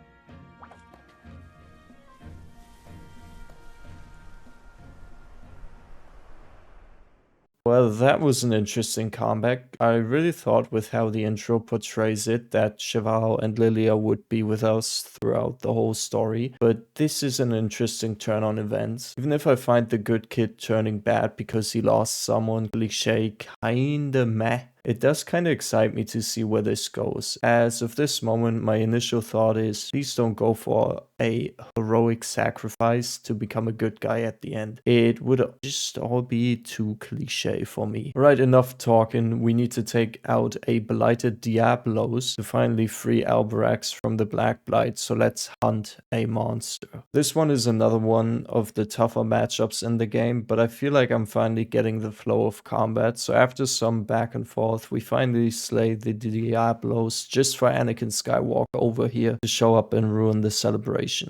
B: Well, that was an interesting comeback. I really thought with how the intro portrays it that Cheval and Lilia would be with us throughout the whole story, but this is an interesting turn on events. Even if I find the good kid turning bad because he lost someone cliché kinda meh, It does kind of excite me to see where this goes. As of this moment, my initial thought is, please don't go for a heroic sacrifice to become a good guy at the end. It would just all be too cliche for me. Right, enough talking. We need to take out a blighted Diablos to finally free Alberax from the Black Blight, so let's hunt a monster. This one is another one of the tougher matchups in the game, but I feel like I'm finally getting the flow of combat, so after some back and forth, we finally slay the Diablos just for Anakin Skywalker over here to show up and ruin the celebration.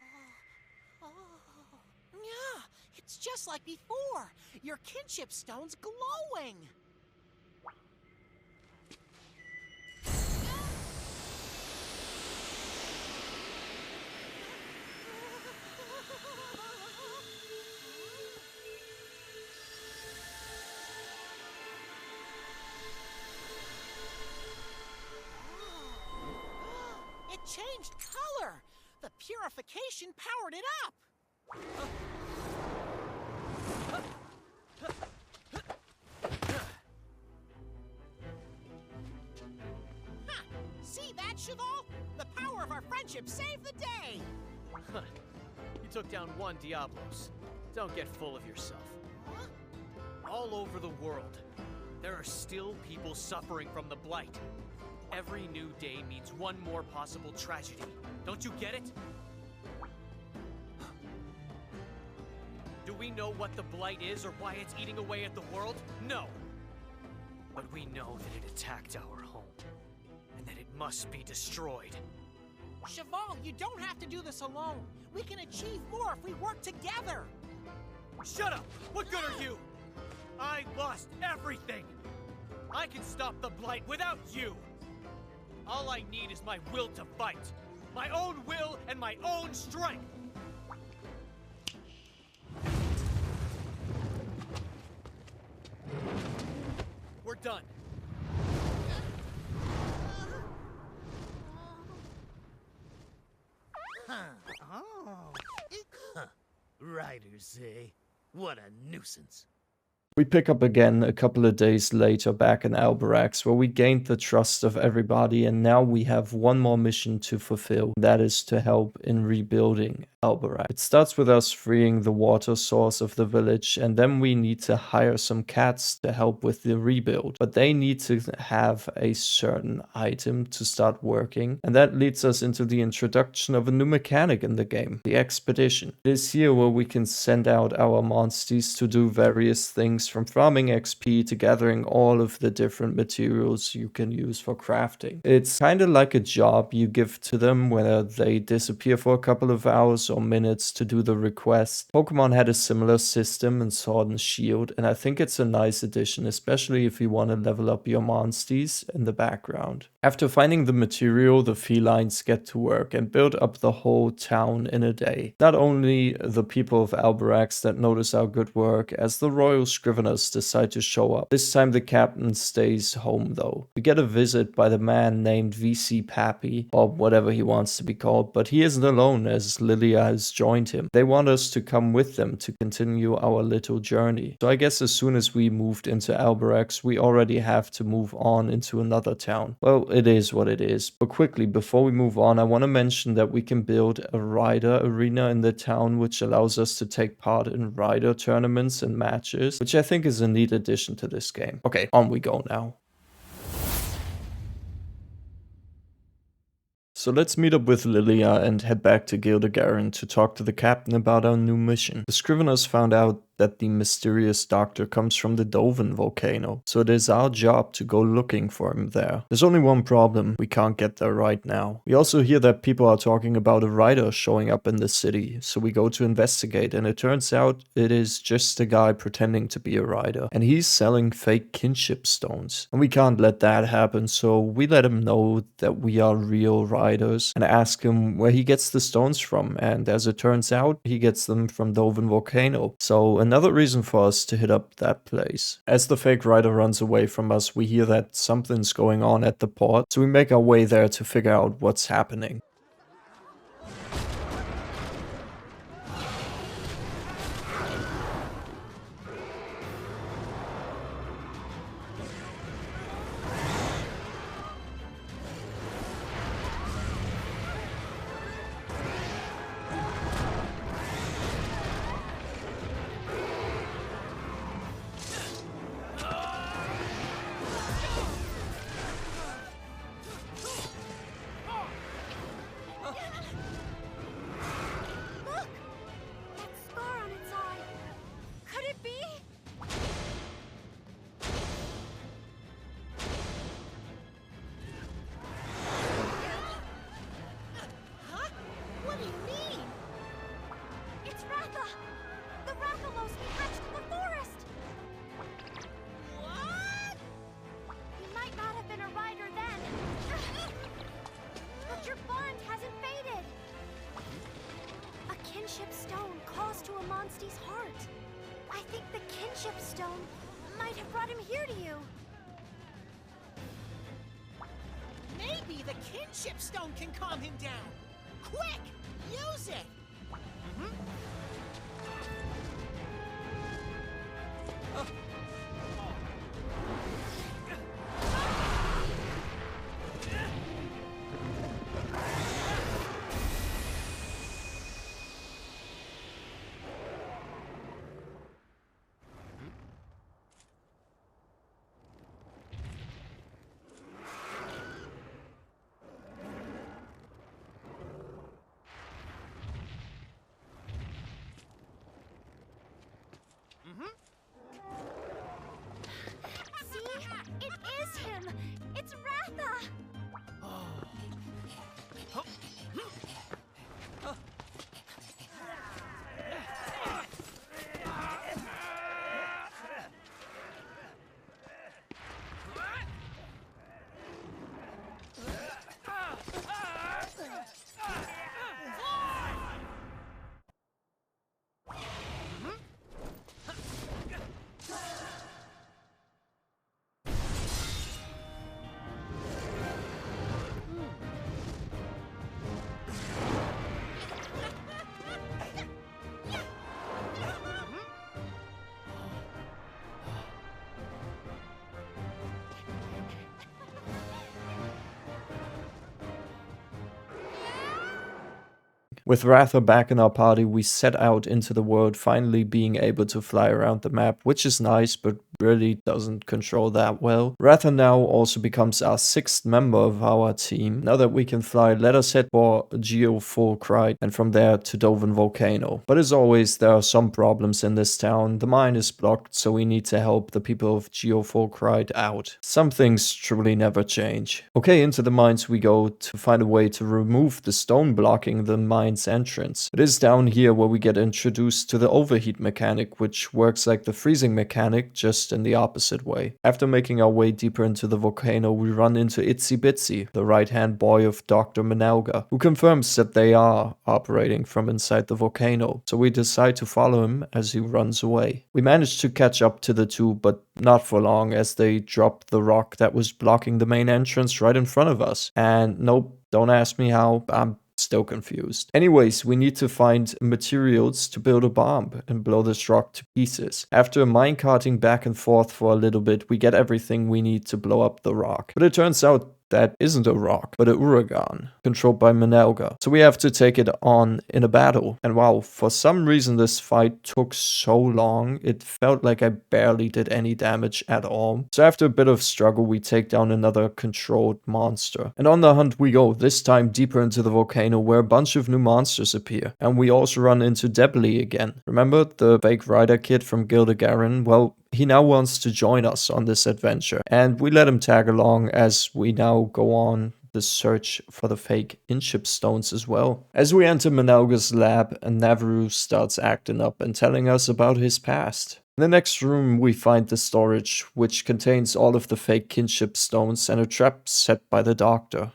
F: Yeah, it's just like before. Your kinship stone's glowing. It changed color. The purification powered it up. Huh. See that, Cheval? The power of our friendship saved the day.
I: You took down one Diablos. Don't get full of yourself.
F: Huh?
I: All over the world, there are still people suffering from the Blight. Every new day means one more possible tragedy. Don't you get it? Do we know what the Blight is or why it's eating away at the world? No. But we know that it attacked our home, and that it must be destroyed.
F: Cheval, you don't have to do this alone. We can achieve more if we work together.
I: Shut up! What good are you? I lost everything! I can stop the Blight without you! All I need is my will to fight. My own will and my own strength. We're done.
F: Riders, eh? What a nuisance.
B: We pick up again a couple of days later back in Alberax, where we gained the trust of everybody, and now we have one more mission to fulfill. That is to help in rebuilding Alberax. It starts with us freeing the water source of the village, and then we need to hire some cats to help with the rebuild. But they need to have a certain item to start working, and that leads us into the introduction of a new mechanic in the game, the expedition. It is here where we can send out our monsters to do various things, from farming XP to gathering all of the different materials you can use for crafting. It's kind of like a job you give to them where they disappear for a couple of hours or minutes to do the request. Pokemon had a similar system in Sword and Shield, and I think it's a nice addition, especially if you want to level up your monsters in the background. After finding the material, the felines get to work and build up the whole town in a day. Not only the people of Alberax that notice our good work, as the royal scriveners decide to show up. This time the captain stays home though. We get a visit by the man named VC Pappy, or whatever he wants to be called, but he isn't alone as Lilia has joined him. They want us to come with them to continue our little journey. So I guess as soon as we moved into Alberax, we already have to move on into another town. Well, it is what it is. But quickly, before we move on, I want to mention that we can build a rider arena in the town, which allows us to take part in rider tournaments and matches, which I think is a neat addition to this game. Okay, on we go now. So let's meet up with Lilia and head back to Gildegarren to talk to the captain about our new mission. The scriveners found out that the mysterious doctor comes from the Dovin volcano, so it is our job to go looking for him there. There's only one problem: we can't get there right now. We also hear that people are talking about a rider showing up in the city, so we go to investigate, and it turns out it is just a guy pretending to be a rider, and he's selling fake kinship stones. And we can't let that happen, so we let him know that we are real riders and ask him where he gets the stones from, and as it turns out, he gets them from Dovin volcano. So another reason for us to hit up that place. As the fake rider runs away from us, we hear that something's going on at the port, so we make our way there to figure out what's happening.
C: Mansty's heart. I think the kinship stone might have brought him here to you.
F: Maybe the kinship stone can calm him down. Quick, use it.
C: See? It is him! It's Ratha!
B: With Ratha back in our party, we set out into the world, finally being able to fly around the map, which is nice, but really doesn't control that well. Ratha now also becomes our 6th member of our team. Now that we can fly, let us head for Von Crait and from there to Doven Volcano. But as always, there are some problems in this town. The mine is blocked, so we need to help the people of Von Crait out. Some things truly never change. Okay, into the mines we go to find a way to remove the stone blocking the mine's entrance. It is down here where we get introduced to the overheat mechanic, which works like the freezing mechanic, just in the opposite way. After making our way deeper into the volcano, we run into Itsy Bitsy, the right-hand boy of Dr. Menelga, who confirms that they are operating from inside the volcano, so we decide to follow him as he runs away. We manage to catch up to the two, but not for long, as they drop the rock that was blocking the main entrance right in front of us. And nope, don't ask me how, I'm still confused. Anyways, we need to find materials to build a bomb and blow this rock to pieces. After minecarting back and forth for a little bit, we get everything we need to blow up the rock. But it turns out that isn't a rock, but a uragan, controlled by Menelga. So we have to take it on in a battle. And wow, for some reason this fight took so long, it felt like I barely did any damage at all. So after a bit of struggle, we take down another controlled monster. And on the hunt we go, this time deeper into the volcano, where a bunch of new monsters appear. And we also run into Debly again. Remember the fake rider kid from Gildegarin? Well, he now wants to join us on this adventure, and we let him tag along as we now go on the search for the fake inship stones as well. As we enter Menelga's lab, Navarro starts acting up and telling us about his past. In the next room we find the storage, which contains all of the fake kinship stones and a trap set by the doctor.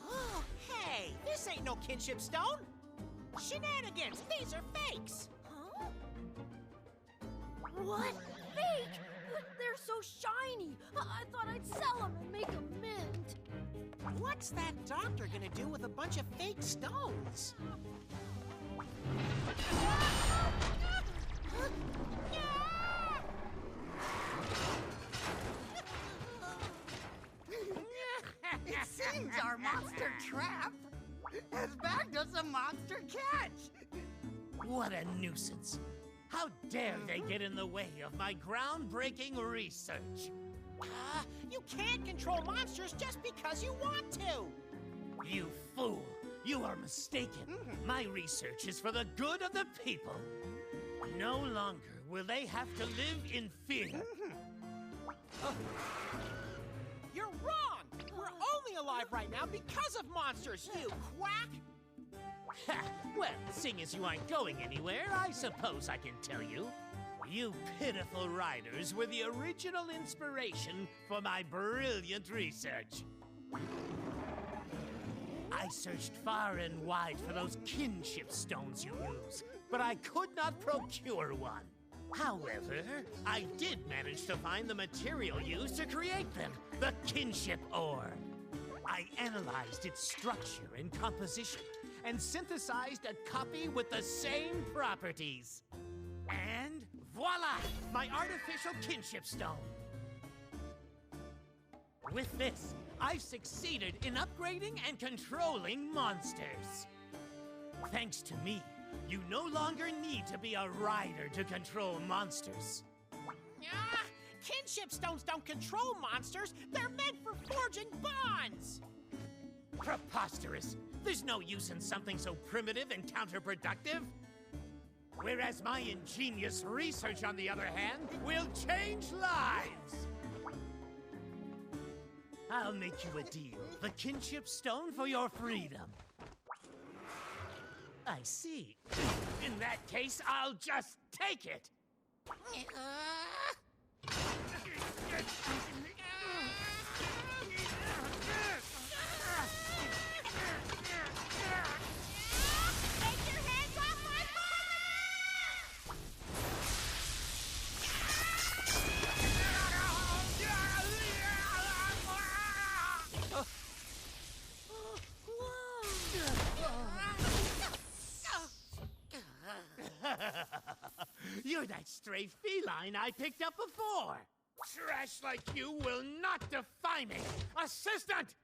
F: Oh, hey, this ain't no kinship stone. Shenanigans, these are fakes.
C: Huh? What? Fake? They're so shiny. I thought I'd sell them and make a mint.
F: What's that doctor gonna do with a bunch of fake stones?
H: It seems our monster trap has bagged us a monster catch.
F: What a nuisance. How dare they get in the way of my groundbreaking research? You can't control monsters just because you want to! You fool! You are mistaken. My research is for the good of the people. No longer will they have to live in fear. You're wrong! We're only alive right now because of monsters, you quack! Ha! Well, seeing as you aren't going anywhere, I suppose I can tell you. You pitiful riders were the original inspiration for my brilliant research. I searched far and wide for those kinship stones you use. but I could not procure one. However, I did manage to find the material used to create them, the kinship ore. I analyzed its structure and composition, and synthesized a copy with the same properties. And voila! My artificial kinship stone. With this, I've succeeded in upgrading and controlling monsters. Thanks to me, you no longer need to be a rider to control monsters.
J: Kinship stones don't control monsters. They're meant for forging bonds.
F: Preposterous. There's no use in something so primitive and counterproductive. Whereas my ingenious research, on the other hand, will change lives. I'll make you a deal. The kinship stone for your freedom. I see. In that case, I'll just take it. You're that stray feline I picked up before. Trash like you will not defy me. Assistant!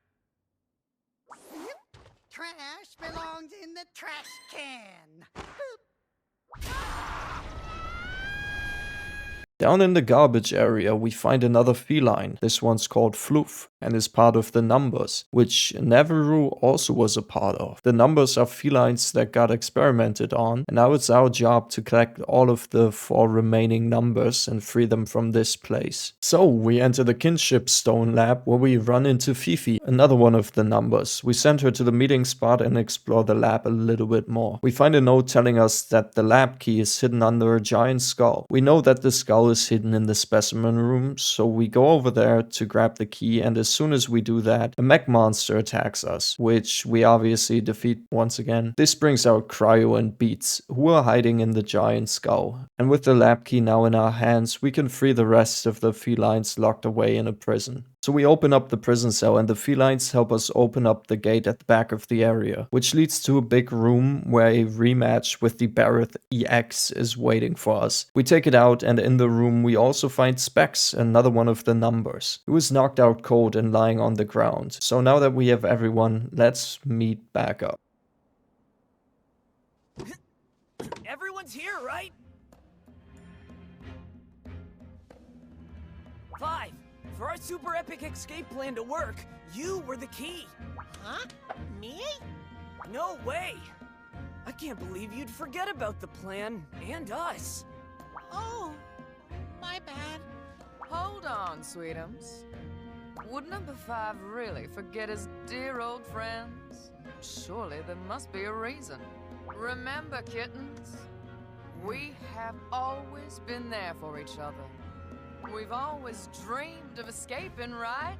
H: Trash belongs in the trash can.
B: Down in the garbage area, we find another feline. This one's called Floof and is part of the numbers, which Naviru also was a part of. The numbers are felines that got experimented on, and now it's our job to collect all of the 4 remaining numbers and free them from this place. So we enter the kinship stone lab, where we run into Fifi, another one of the numbers. We send her to the meeting spot and explore the lab a little bit more. We find a note telling us that the lab key is hidden under a giant skull. We know that the skull is hidden in the specimen room, so we go over there to grab the key, and as soon as we do that, a mech monster attacks us, which we obviously defeat once again. This brings out Cryo and Beats, who are hiding in the giant skull. And with the lab key now in our hands, we can free the rest of the felines locked away in a prison. So we open up the prison cell, and the felines help us open up the gate at the back of the area, which leads to a big room where a rematch with the Barrett EX is waiting for us. We take it out, and in the room we also find Specs, another one of the numbers, who is knocked out cold and lying on the ground. So now that we have everyone, let's meet back up.
I: Everyone's here, right? 5. For our super epic escape plan to work, you were the key.
J: Huh? Me?
I: No way! I can't believe you'd forget about the plan, and us.
J: Oh, my bad.
L: Hold on, sweetums. Would number 5 really forget his dear old friends? Surely there must be a reason. Remember, kittens, we have always been there for each other. We've always dreamed of escaping, right?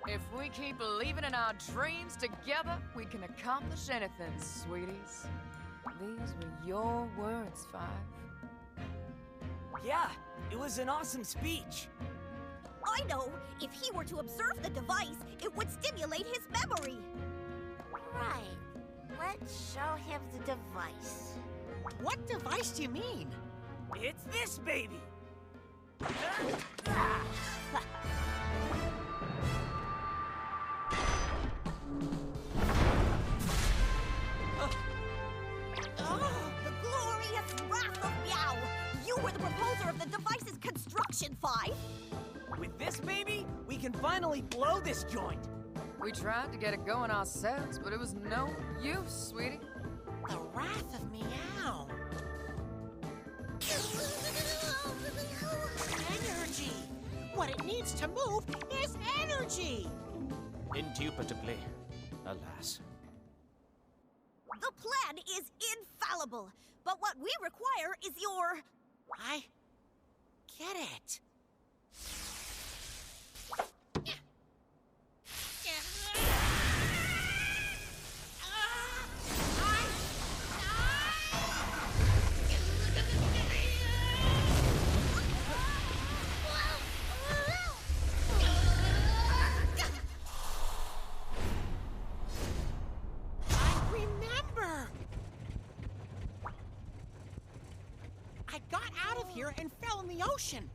L: If we keep believing in our dreams together, we can accomplish anything, sweeties. These were your words, 5.
I: Yeah, it was an awesome speech.
C: I know! If he were to observe the device, it would stimulate his memory!
M: Right. Let's show him the device.
J: What device do you mean?
I: It's this baby!
C: The glorious wrath of Meow! You were the proposer of the device's construction, 5!
I: With this baby, we can finally blow this joint!
L: We tried to get it going ourselves, but it was no use, sweetie.
J: The wrath of Meow. Energy! What it needs to move is energy!
I: Indubitably, alas.
C: The plan is infallible, but what we require is your...
J: I get it.
F: fell in the ocean.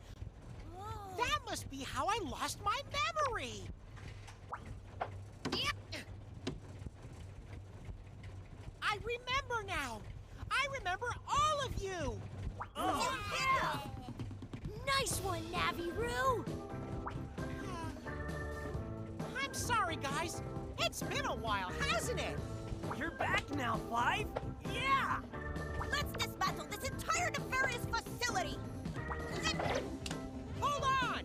F: That must be how I lost my memory. I remember now. I remember all of you.
C: Oh, yeah! Nice one, Navi-Roo!
F: I'm sorry, guys. It's been a while, hasn't it?
N: You're back now, Five. Yeah!
C: Let's dismantle this entire nefarious facility!
F: Hold on!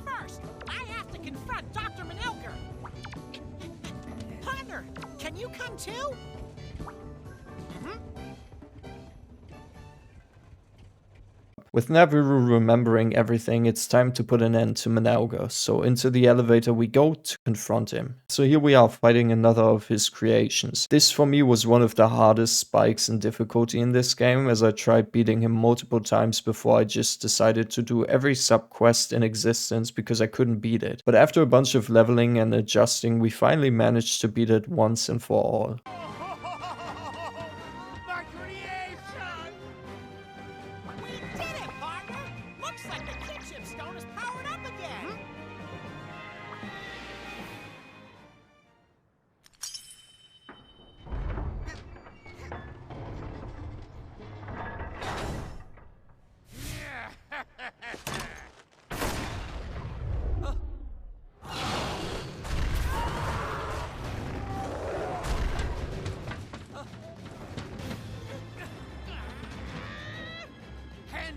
F: First, I have to confront Dr. Manelker. Partner, can you come too?
B: With Naviru remembering everything, it's time to put an end to Manelga, so into the elevator we go to confront him. So here we are fighting another of his creations. This for me was one of the hardest spikes in difficulty in this game, as I tried beating him multiple times before I just decided to do every sub-quest in existence because I couldn't beat it. But after a bunch of leveling and adjusting, we finally managed to beat it once and for all.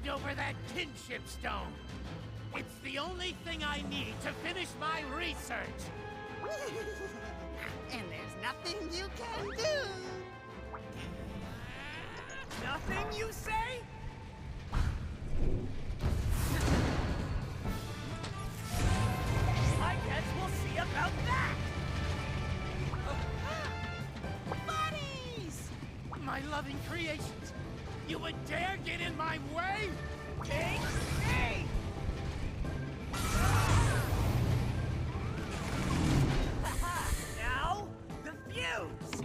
F: Over that kinship stone. It's the only thing I need to finish my research.
H: And there's nothing you can do.
N: Nothing, you say? I guess we'll see about that.
F: Buddies! My loving creations. You would dare get in my way?
N: Hey! Hey! Now, the fuse!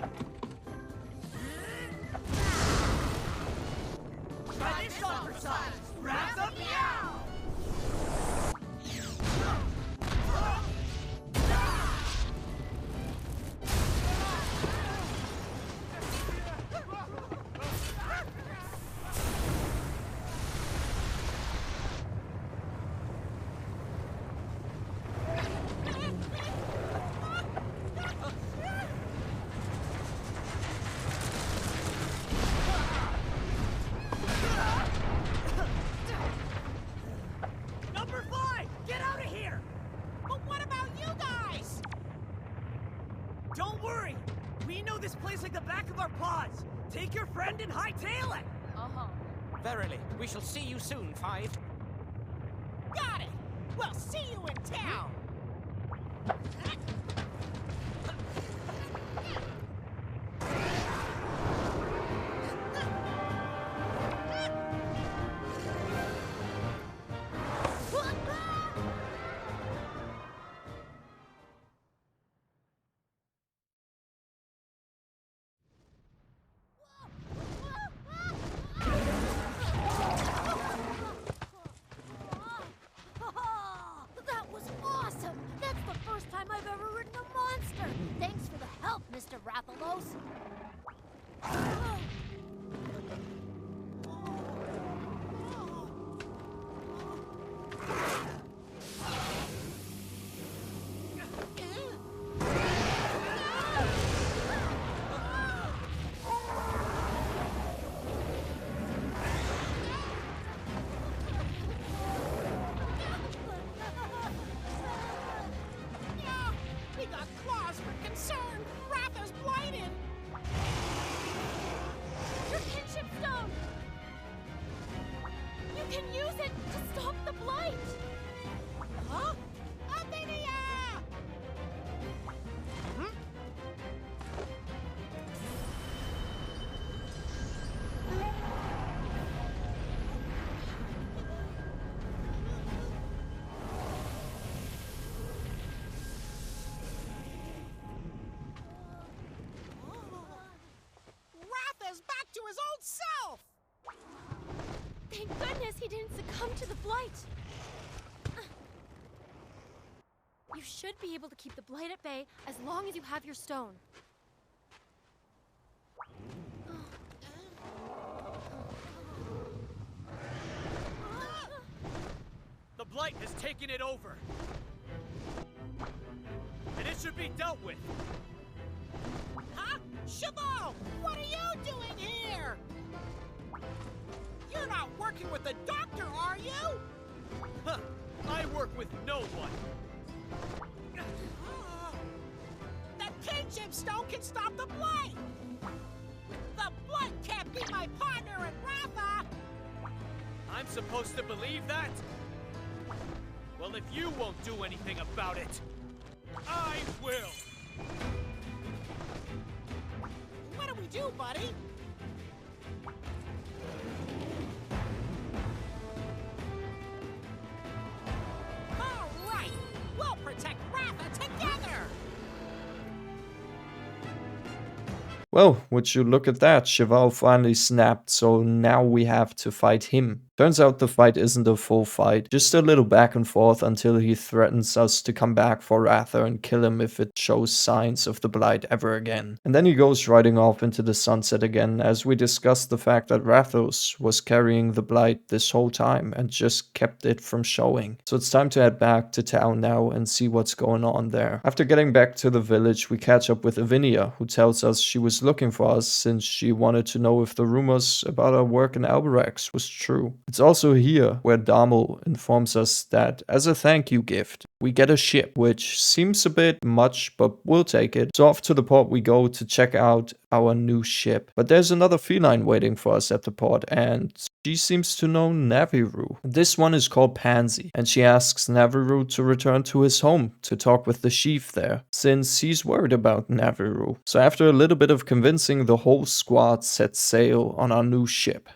N: Try this on for size! Wrap the meow! Don't worry! We know this place like the back of our paws! Take your friend and hightail it!
L: Uh-huh.
F: Verily, we shall see you soon, Five. Got it! We'll see you in town!
C: That was awesome! That's the first time I've ever ridden a monster! Thanks for the help, Mr. Rathalos!
F: We got claws for concern! Ratha's blighted!
C: Your kinship stone! You can use it to stop the blight!
F: Huh? Amelia!
C: Thank goodness he didn't succumb to the blight. You should be able to keep the blight at bay as long as you have your stone.
I: The blight has taken it over. And it should be dealt with.
F: Huh? Shabo! What are you doing here? You're not working with the doctor, are you?
I: Huh. I work with no one.
F: The kinship stone can stop the blight! The blight can't be my partner in Ratha!
I: I'm supposed to believe that? Well, if you won't do anything about it, I will!
F: What do we do, buddy? All right! We'll protect Ratha together!
B: Well, would you look at that, Cheval finally snapped, so now we have to fight him. Turns out the fight isn't a full fight, just a little back and forth until he threatens us to come back for Ratha and kill him if it shows signs of the blight ever again. And then he goes riding off into the sunset again as we discuss the fact that Rathos was carrying the blight this whole time and just kept it from showing. So it's time to head back to town now and see what's going on there. After getting back to the village, we catch up with Avinia, who tells us she was looking for us since she wanted to know if the rumors about our work in Alberex was true. It's also here where Damo informs us that as a thank you gift, we get a ship, which seems a bit much, but we'll take it. So off to the port we go to check out our new ship. But there's another feline waiting for us at the port, and she seems to know Naviru. This one is called Pansy, and she asks Naviru to return to his home to talk with the chief there, since he's worried about Naviru. So after a little bit of convincing, the whole squad sets sail on our new ship.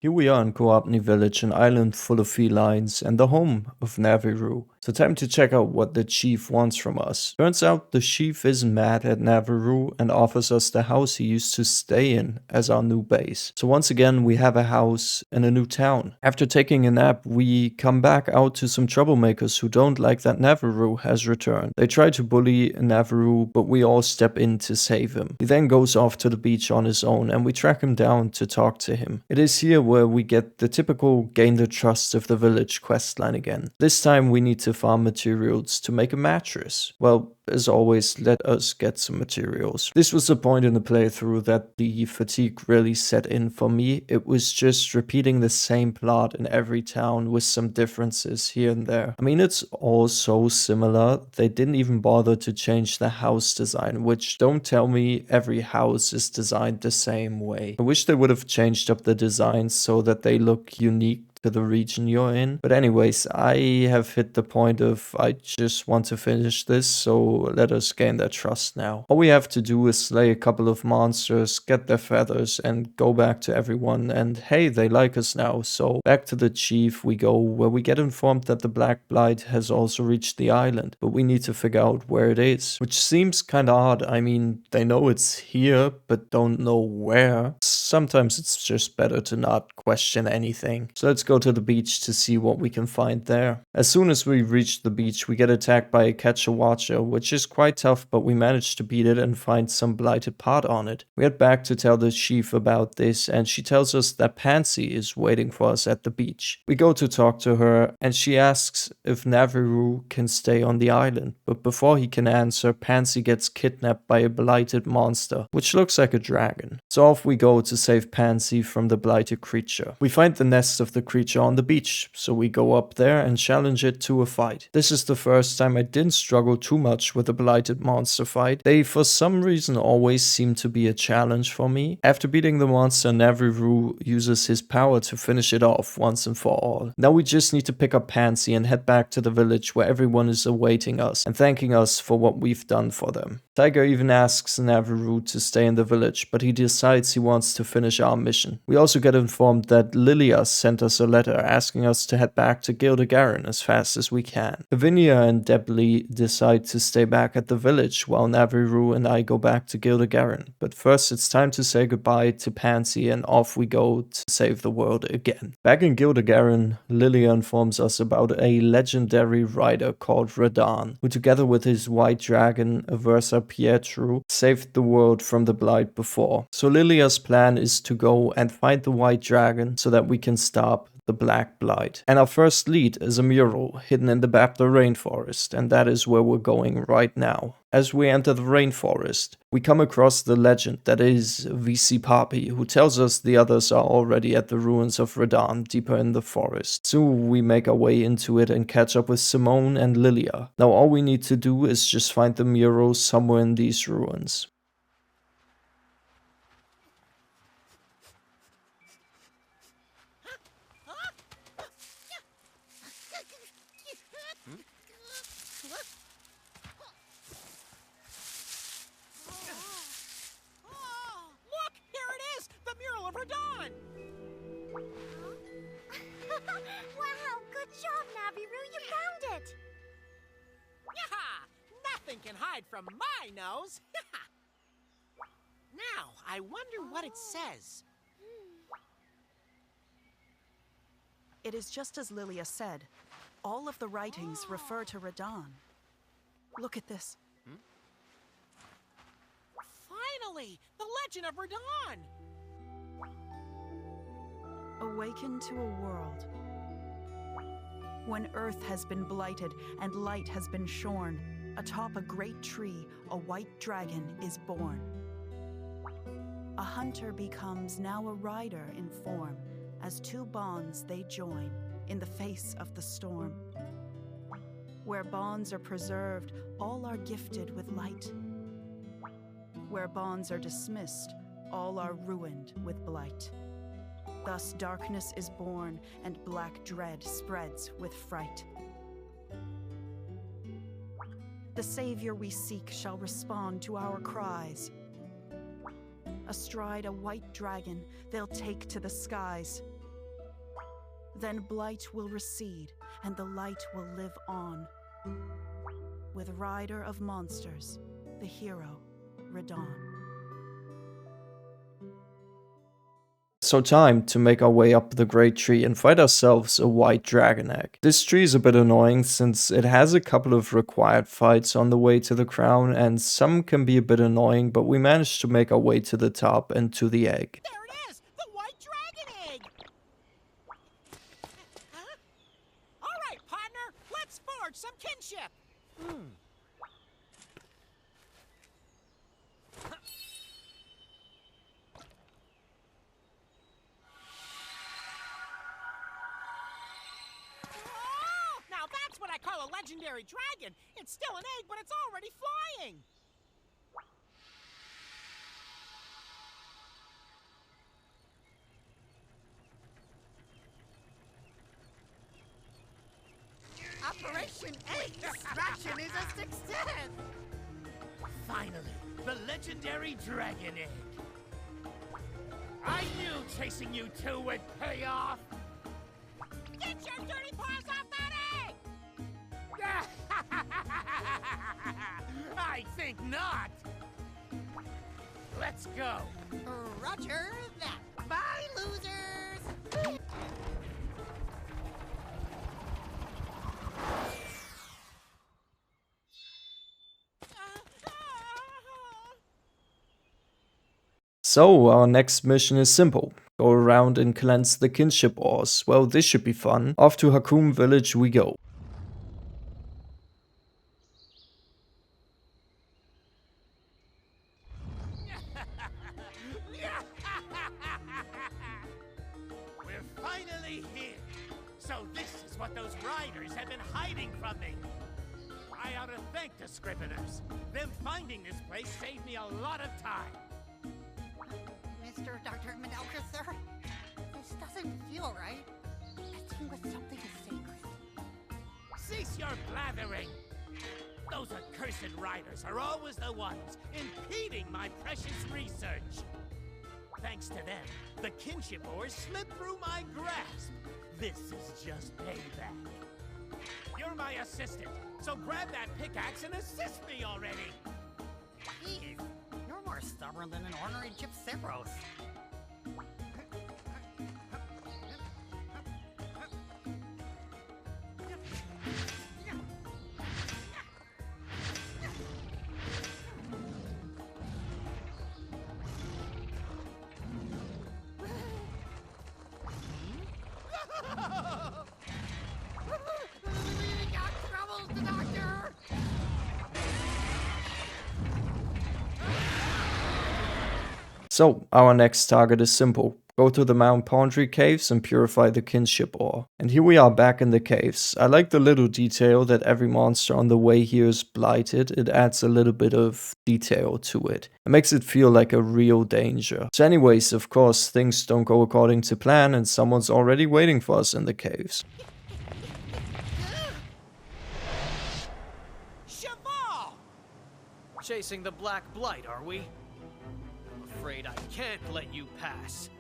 B: Here we are in Koopni village, an island full of felines and the home of Naviru. So time to check out what the chief wants from us. Turns out the chief is mad at Naviru and offers us the house he used to stay in as our new base. So once again we have a house and a new town. After taking a nap we come back out to some troublemakers who don't like that Naviru has returned. They try to bully Naviru, but we all step in to save him. He then goes off to the beach on his own and we track him down to talk to him. It is here where we get the typical gain the trust of the village questline again. This time we need to farm materials to make a mattress. Well, as always, let us get some materials. This was the point in the playthrough that the fatigue really set in for me. It was just repeating the same plot in every town with some differences here and there. I mean, it's all so similar. They didn't even bother to change the house design, which don't tell me every house is designed the same way. I wish they would have changed up the designs so that they look unique to the region you're in. But anyways, I have hit the point of I just want to finish this, so let us gain their trust now. All we have to do is slay a couple of monsters, get their feathers, and go back to everyone, and hey, they like us now. So back to the chief we go, where we get informed that the Black Blight has also reached the island, but we need to figure out where it is, which seems kinda odd. I mean, they know it's here, but don't know where. Sometimes it's just better to not question anything. So let's go to the beach to see what we can find there. As soon as we reach the beach, we get attacked by a catcher-watcher, which is quite tough, but we manage to beat it and find some blighted part on it. We head back to tell the chief about this, and she tells us that Pansy is waiting for us at the beach. We go to talk to her, and she asks if Naviru can stay on the island, but before he can answer, Pansy gets kidnapped by a blighted monster, which looks like a dragon. So off we go to save Pansy from the blighted creature. We find the nest of the creature on the beach, so we go up there and challenge it to a fight. This is the first time I didn't struggle too much with a blighted monster fight. They for some reason always seem to be a challenge for me. After beating the monster, Naviru uses his power to finish it off once and for all. Now we just need to pick up Pansy and head back to the village where everyone is awaiting us and thanking us for what we've done for them. Tiger even asks Naviru to stay in the village, but he decides he wants to finish our mission. We also get informed that Lilia sent us a letter asking us to head back to Gildegarren as fast as we can. Lavinia and Debly decide to stay back at the village while Naviru and I go back to Gildegarren. But first it's time to say goodbye to Pansy and off we go to save the world again. Back in Gildegarren, Lilia informs us about a legendary rider called Radahn, who together with his white dragon Aversa Pietru saved the world from the blight before. So Lilia's plan is to go and find the white dragon so that we can stop the Black Blight. And our first lead is a mural hidden in the Babler rainforest, and that is where we're going right now. As we enter the rainforest, we come across the legend that is VC Papi, who tells us the others are already at the ruins of Radahn deeper in the forest. So we make our way into it and catch up with Simone and Lilia. Now all we need to do is just find the mural somewhere in these ruins.
F: Radahn!
C: Wow, good job, Naviru, you found it!
F: Yaha! Nothing can hide from my nose! Now, I wonder what it says.
O: It is just as Lilia said. All of the writings refer to Radahn. Look at this.
F: Finally! The legend of Radahn!
O: Awaken to a world. When earth has been blighted and light has been shorn, atop a great tree, a white dragon is born. A hunter becomes now a rider in form, as two bonds they join in the face of the storm. Where bonds are preserved, all are gifted with light. Where bonds are dismissed, all are ruined with blight. Thus darkness is born, and black dread spreads with fright. The savior we seek shall respond to our cries. Astride a white dragon, they'll take to the skies. Then blight will recede, and the light will live on. With rider of monsters, the hero, Radahn.
B: So time to make our way up the great tree and find ourselves a white dragon egg. This tree is a bit annoying since it has a couple of required fights on the way to the crown, and some can be a bit annoying, but we managed to make our way to the top and to the egg.
F: There it is! The white dragon egg! Huh? Alright, partner, let's forge some kinship! That's what I call a legendary dragon. It's still an egg, but it's already flying.
H: Operation Egg Extraction is a success!
F: Finally, the legendary dragon egg. I knew chasing you two would pay off. Get your dirty paws off that egg! I think not. Let's go.
H: Roger that. Bye, losers!
B: So our next mission is simple. Go around and cleanse the kinship ores. Well, this should be fun. Off to Hakum village we go.
F: We're finally here. So this is what those riders have been hiding from me. I ought to thank the Scriveners. Them finding this place saved me a lot of time.
H: Mr. Dr. Manelka, sir, this doesn't feel right. Messing with something sacred.
F: Cease your blathering! Those accursed riders are always the ones impeding my precious research. Thanks to them, the kinship ores slipped through my grasp. This is just payback. You're my assistant, so grab that pickaxe and assist me already.
H: Jeez, you're more stubborn than an ornery Gypceros.
B: So, our next target is simple. Go to the Mount Pondry caves and purify the kinship ore. And here we are back in the caves. I like the little detail that every monster on the way here is blighted. It adds a little bit of detail to it. It makes it feel like a real danger. So anyways, of course, things don't go according to plan and someone's already waiting for us in the caves.
I: Cheval! Chasing the Black Blight, are we? I'm afraid I can't let you pass.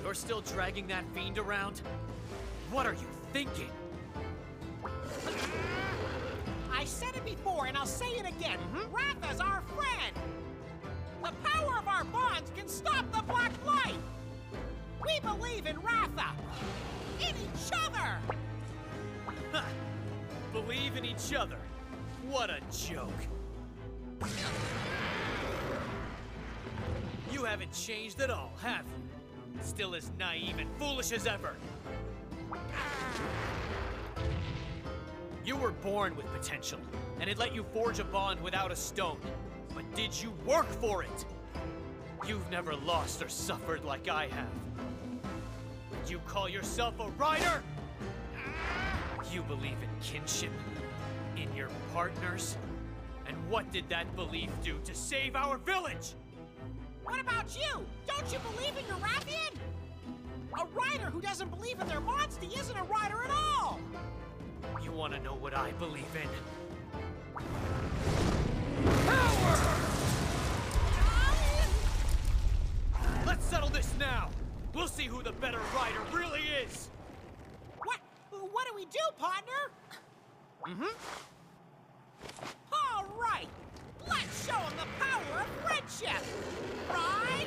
I: You're still dragging that fiend around? What are you thinking?
F: I said it before and I'll say it again. Ratha's our friend. The power of our bonds can stop the Black Blight. We believe in Ratha. In each other.
I: Believe in each other. What a joke. You haven't changed at all, have you? Still as naive and foolish as ever. You were born with potential, and it let you forge a bond without a stone. But did you work for it? You've never lost or suffered like I have. Would you call yourself a rider? You believe in kinship? In your partners? And what did that belief do to save our village?
F: What about you? Don't you believe in your Rathian? A rider who doesn't believe in their monster isn't a rider at all!
I: You want to know what I believe in?
F: Power!
I: Let's settle this now! We'll see who the better rider really is!
F: What do we do, partner? All right! Let's show him the power of friendship! Right?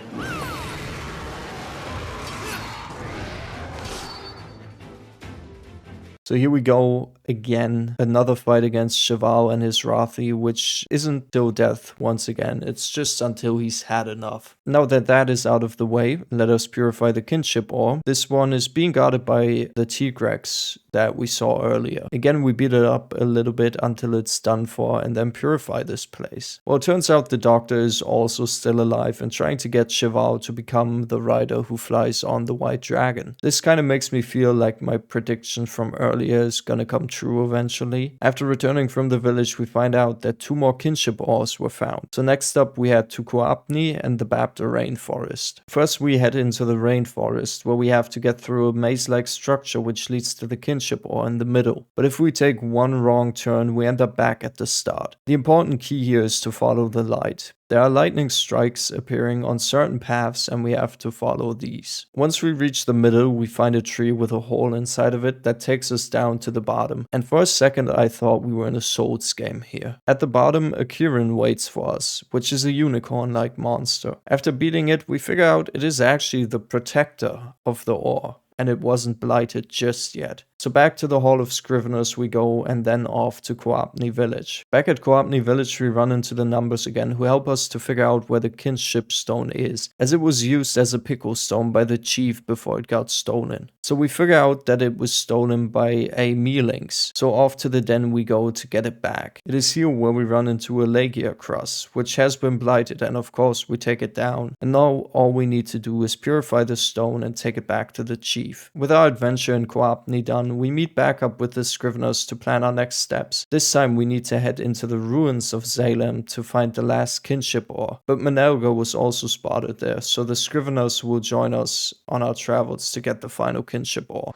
B: So here we go again, another fight against Cheval and his Rathi, which isn't till death once again, it's just until he's had enough. Now that that is out of the way, let us purify the kinship ore. This one is being guarded by the Tigrex that we saw earlier. Again, we beat it up a little bit until it's done for and then purify this place. Well, it turns out the doctor is also still alive and trying to get Cheval to become the rider who flies on the white dragon. This kind of makes me feel like my prediction from earlier is gonna come true eventually. After returning from the village, we find out that 2 more kinship ores were found. So next up we had Tukuapni and the Bapta rainforest. First we head into the rainforest where we have to get through a maze-like structure which leads to the kinship ore in the middle. But if we take one wrong turn, we end up back at the start. The important key here is to follow the light. There are lightning strikes appearing on certain paths and we have to follow these. Once we reach the middle, we find a tree with a hole inside of it that takes us down to the bottom. And for a second I thought we were in a Souls game here. At the bottom, a Kirin waits for us, which is a unicorn-like monster. After beating it, we figure out it is actually the protector of the ore. And it wasn't blighted just yet. So back to the Hall of Scriveners we go and then off to Koapni village. Back at Koapni village we run into the numbers again who help us to figure out where the kinship stone is, as it was used as a pickle stone by the chief before it got stolen. So we figure out that it was stolen by a Mealings. So off to the den we go to get it back. It is here where we run into a Legia cross, which has been blighted, and of course we take it down. And now all we need to do is purify the stone and take it back to the chief. With our adventure in Koapni done, we meet back up with the Scriveners to plan our next steps. This time we need to head into the ruins of Zalem to find the last kinship ore. But Menelga was also spotted there, so the Scriveners will join us on our travels to get the final kinship ore.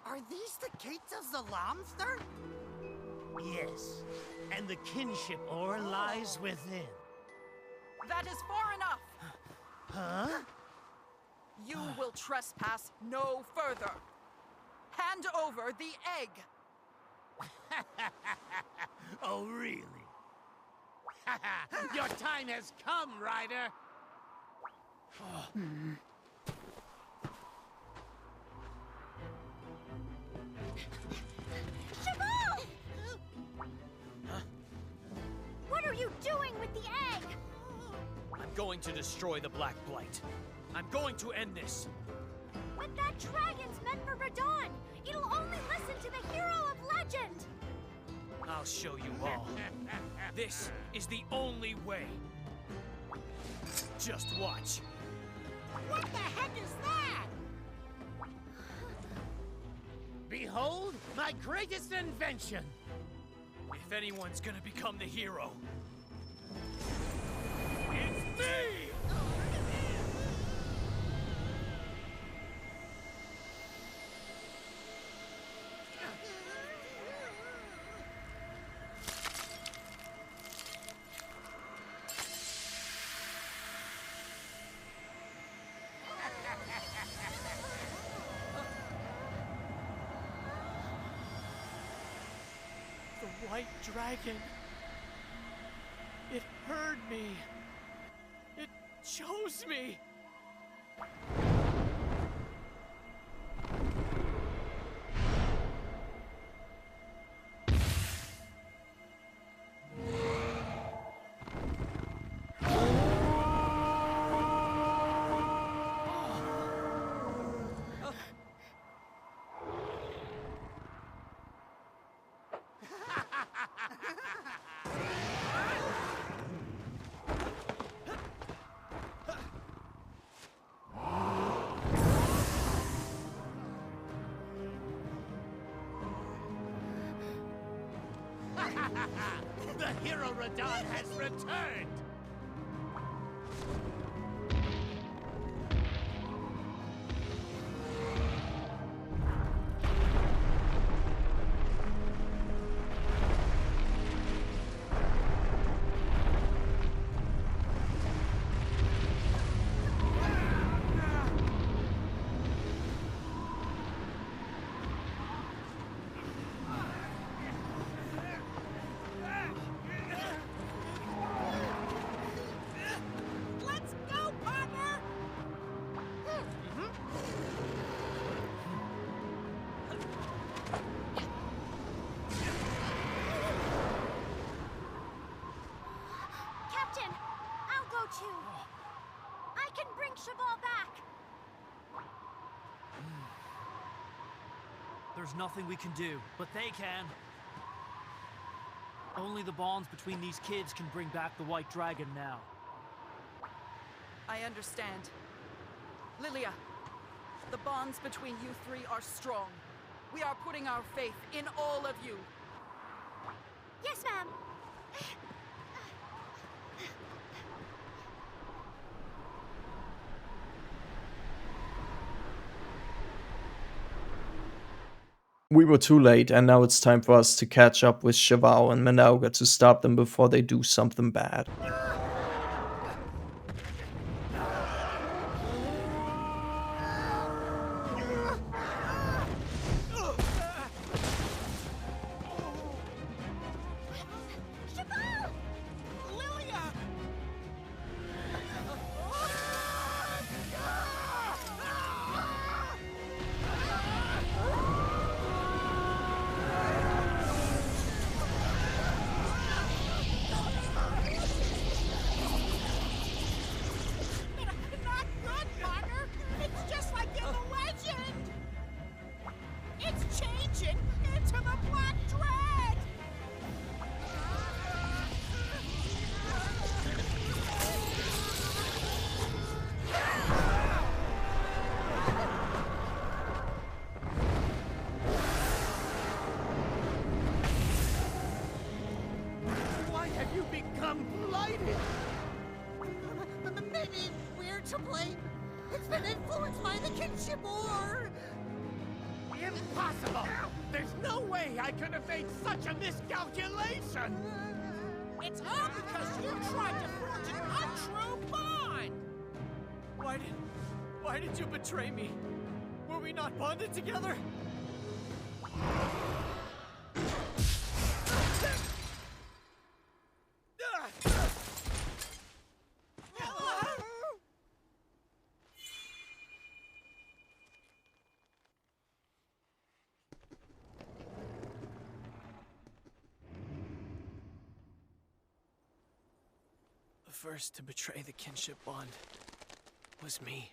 H: Are these the gates of Zalamster?
F: Yes, and the kinship ore lies within.
O: That is far enough!
N: Huh?
O: You will trespass no further. Hand over the egg!
F: Oh, really? Your time has come, Ryder!
C: Chabal! What are you doing with the egg?
I: I'm going to destroy the Black Blight. I'm going to end this.
C: But that dragon's meant for Radon! It'll only listen to the hero of legend!
I: I'll show you all. This is the only way. Just watch.
F: What the heck is that? Behold, my greatest invention!
I: If anyone's gonna become the hero, it's me! The white dragon. It heard me. It chose me.
F: The hero Radon has returned!
C: I can bring Chabal back!
A: There's nothing we can do, but they can. Only the bonds between these kids can bring back the White Dragon now.
O: I understand. Lilia, the bonds between you three are strong. We are putting our faith in all of you.
C: Yes, ma'am.
B: We were too late, and now it's time for us to catch up with Chabal and Manauga to stop them before they do something bad.
H: Maybe we're to blame. It's been influenced by the kinship or...
F: Impossible! There's no way I could have made such a miscalculation! It's all because you tried to forge an untrue bond!
I: Why did you betray me? Were we not bonded together? The first to betray the kinship bond was me.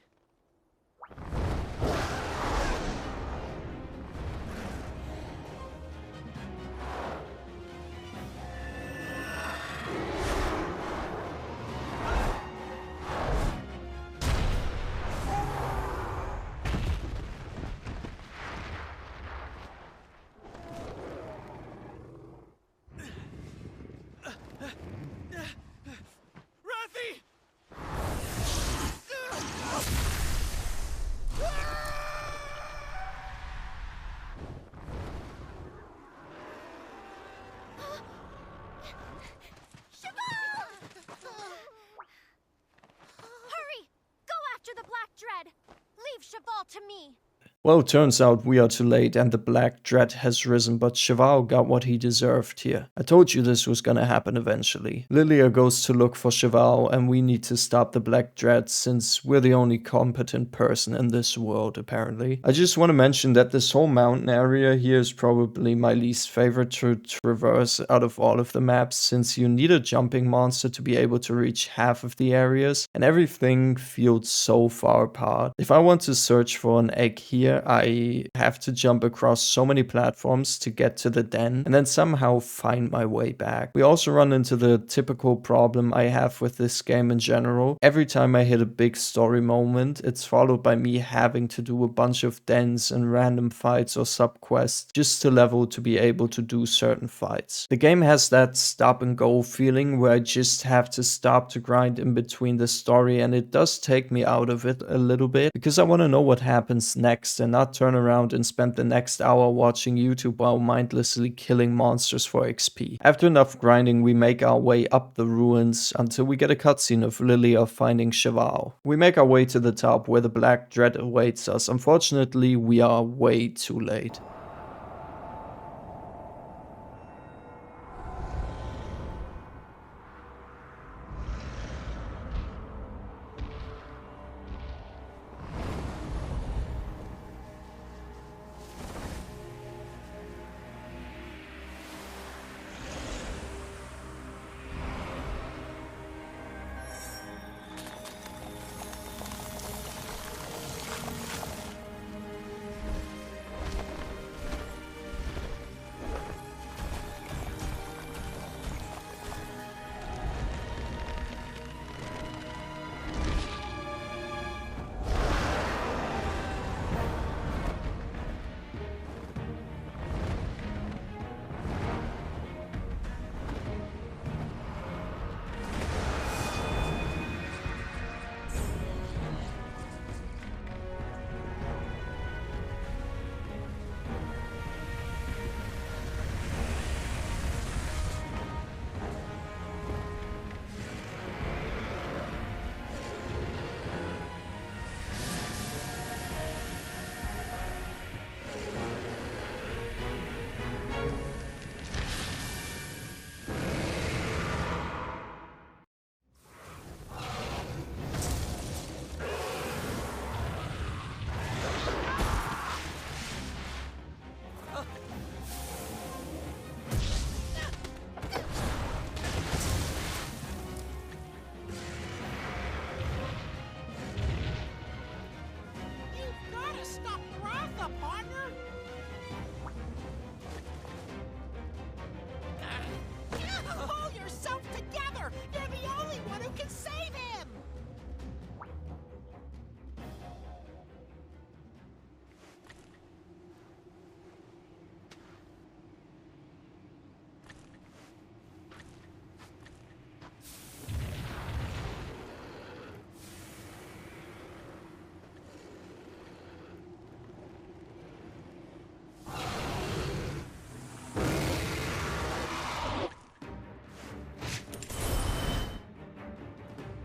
C: Leave Cheval to me.
B: Well, it turns out we are too late and the Black Dread has risen, but Cheval got what he deserved here. I told you this was gonna happen eventually. Lilia goes to look for Cheval and we need to stop the Black Dread since we're the only competent person in this world, apparently. I just want to mention that this whole mountain area here is probably my least favorite to traverse out of all of the maps, since you need a jumping monster to be able to reach half of the areas, and everything feels so far apart. If I want to search for an egg here, I have to jump across so many platforms to get to the den and then somehow find my way back. We also run into the typical problem I have with this game in general. Every time I hit a big story moment, it's followed by me having to do a bunch of dens and random fights or subquests just to level to be able to do certain fights. The game has that stop and go feeling where I just have to stop to grind in between the story, and it does take me out of it a little bit because I want to know what happens next and not turn around and spend the next hour watching YouTube while mindlessly killing monsters for XP. After enough grinding, we make our way up the ruins until we get a cutscene of Lilia finding Cheval. We make our way to the top where the Black Dread awaits us. Unfortunately, we are way too late.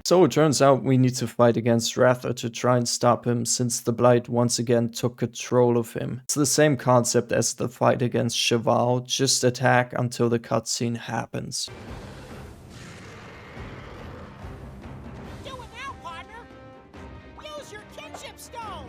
B: So it turns out we need to fight against Ratha to try and stop him, since the Blight once again took control of him. It's the same concept as the fight against Cheval, just attack until the cutscene happens.
F: Do it now, partner! Use your kinship stone!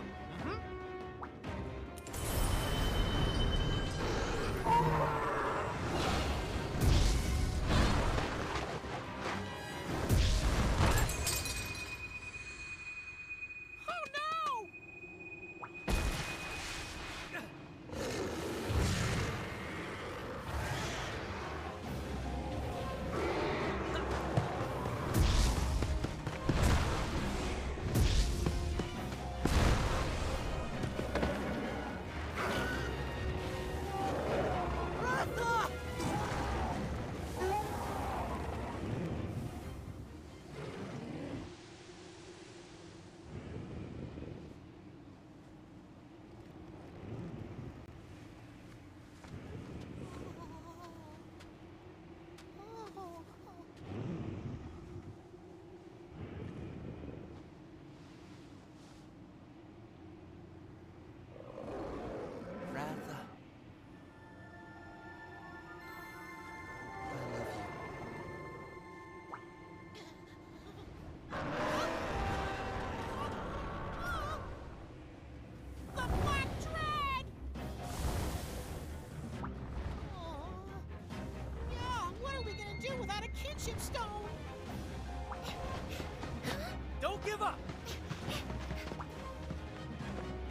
F: Without a kinship stone!
I: Don't give up!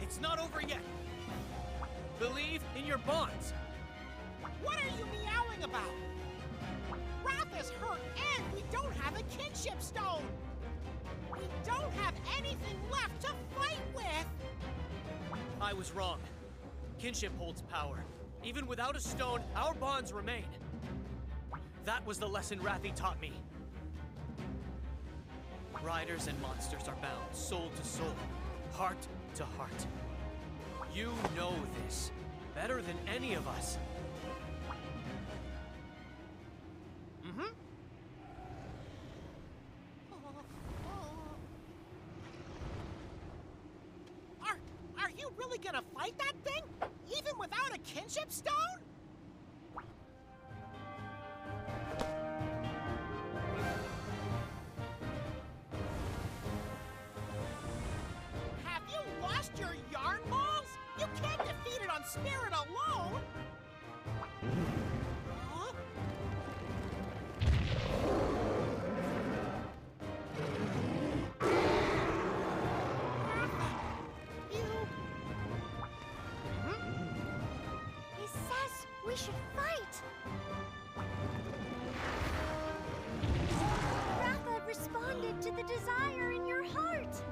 I: It's not over yet. Believe in your bonds.
F: What are you meowing about? Wrath is hurt and we don't have a kinship stone! We don't have anything left to fight with!
I: I was wrong. Kinship holds power. Even without a stone, our bonds remain. That was the lesson Rathy taught me. Riders and monsters are bound, soul to soul, heart to heart. You know this better than any of us.
F: Are you really gonna fight that thing? Even without a kinship stone? Have you lost your yarn balls? You can't defeat it on spirit alone! Huh?
C: He says we should fight. Ratha responded to the desire in your heart.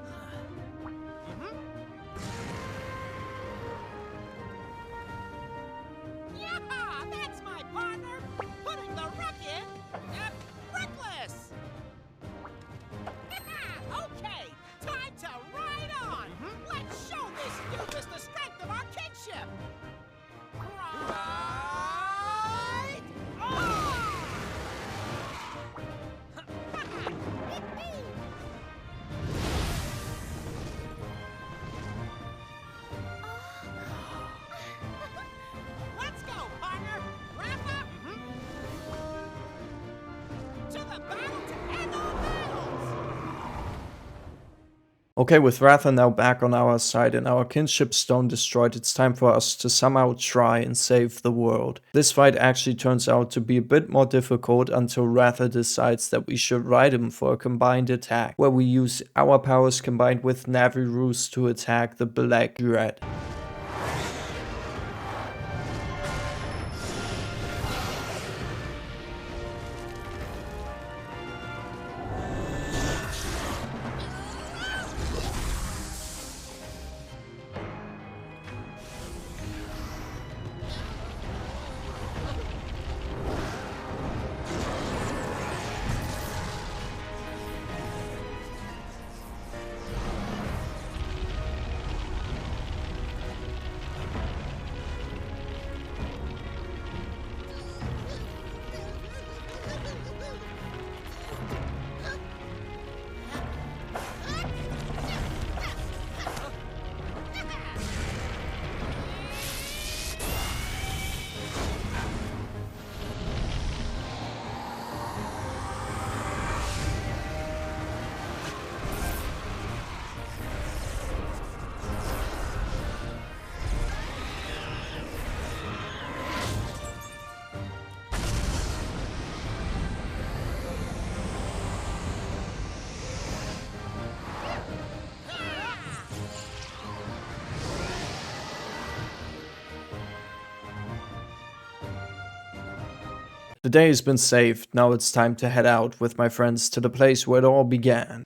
F: Yeah, that's my partner! Putting the wreck in reckless! Okay, time to ride on! Let's show this doofus the strength of our kinship! Ride on! Let's go, partner! Ratha! To the battle to end all battles!
B: Okay, with Ratha now back on our side and our kinship stone destroyed, it's time for us to somehow try and save the world. This fight actually turns out to be a bit more difficult until Ratha decides that we should ride him for a combined attack, where we use our powers combined with Naviru's to attack the Black Dread. The day has been saved, now it's time to head out with my friends to the place where it all began.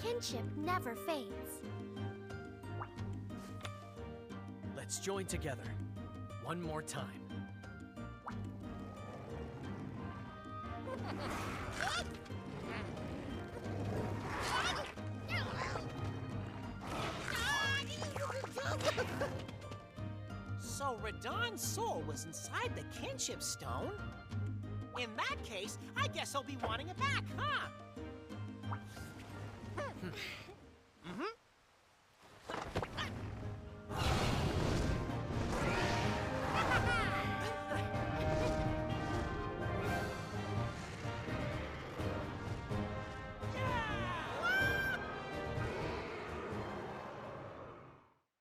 C: Kinship never fades.
I: Let's join together. One more time.
F: So Radahn's soul was inside the kinship stone? In that case, I guess I'll be wanting it back, huh?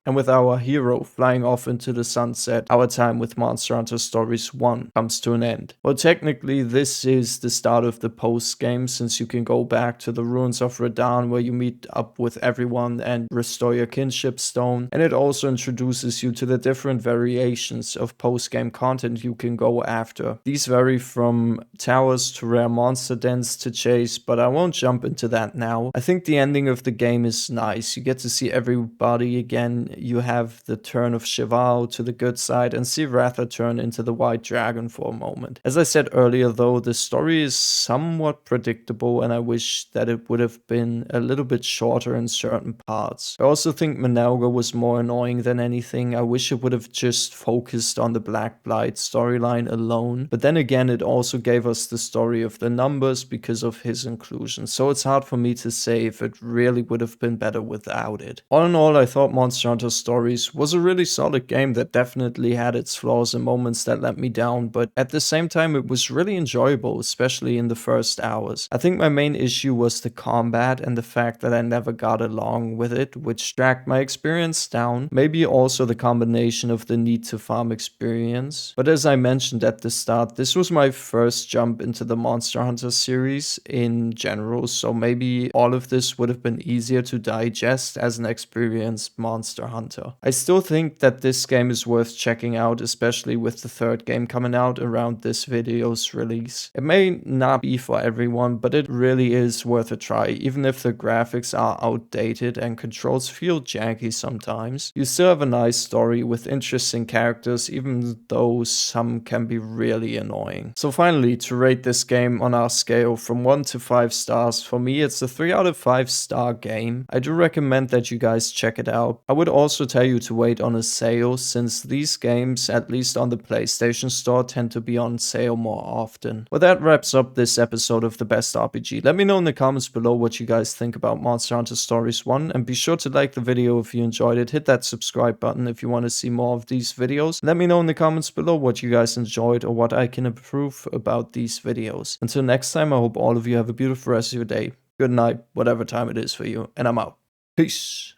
B: And with our hero flying off into the sunset, our time with Monster Hunter Stories 1 comes to an end. Well, technically this is the start of the post-game, since you can go back to the ruins of Radahn where you meet up with everyone and restore your kinship stone. And it also introduces you to the different variations of post-game content you can go after. These vary from towers to rare monster dens to chase, but I won't jump into that now. I think the ending of the game is nice. You get to see everybody again. You have the turn of Shivao to the good side and see Ratha turn into the white dragon for a moment. As I said earlier though, the story is somewhat predictable and I wish that it would have been a little bit shorter in certain parts. I also think Menelga was more annoying than anything. I wish it would have just focused on the Black Blight storyline alone. But then again, it also gave us the story of the numbers because of his inclusion. So it's hard for me to say if it really would have been better without it. All in all, I thought Monster Hunter Stories was a really solid game that definitely had its flaws and moments that let me down, but at the same time it was really enjoyable, especially in the first hours. I think my main issue was the combat and the fact that I never got along with it, which dragged my experience down. Maybe also the combination of the need to farm experience. But as I mentioned at the start, this was my first jump into the Monster Hunter series in general, so maybe all of this would have been easier to digest as an experienced Monster Hunter. I still think that this game is worth checking out, especially with the third game coming out around this video's release. It may not be for everyone, but it really is worth a try, even if the graphics are outdated and controls feel janky sometimes. You still have a nice story with interesting characters, even though some can be really annoying. So finally, to rate this game on our scale from 1 to 5 stars, for me it's a 3 out of 5 star game. I do recommend that you guys check it out. I would also tell you to wait on a sale, since these games, at least on the PlayStation Store, tend to be on sale more often. Well, that wraps up this episode of The Best RPG. Let me know in the comments below what you guys think about Monster Hunter Stories 1, and be sure to like the video if you enjoyed it. Hit that subscribe button if you want to see more of these videos. Let me know in the comments below what you guys enjoyed or what I can improve about these videos. Until next time, I hope all of you have a beautiful rest of your day. Good night, whatever time it is for you, and I'm out. Peace.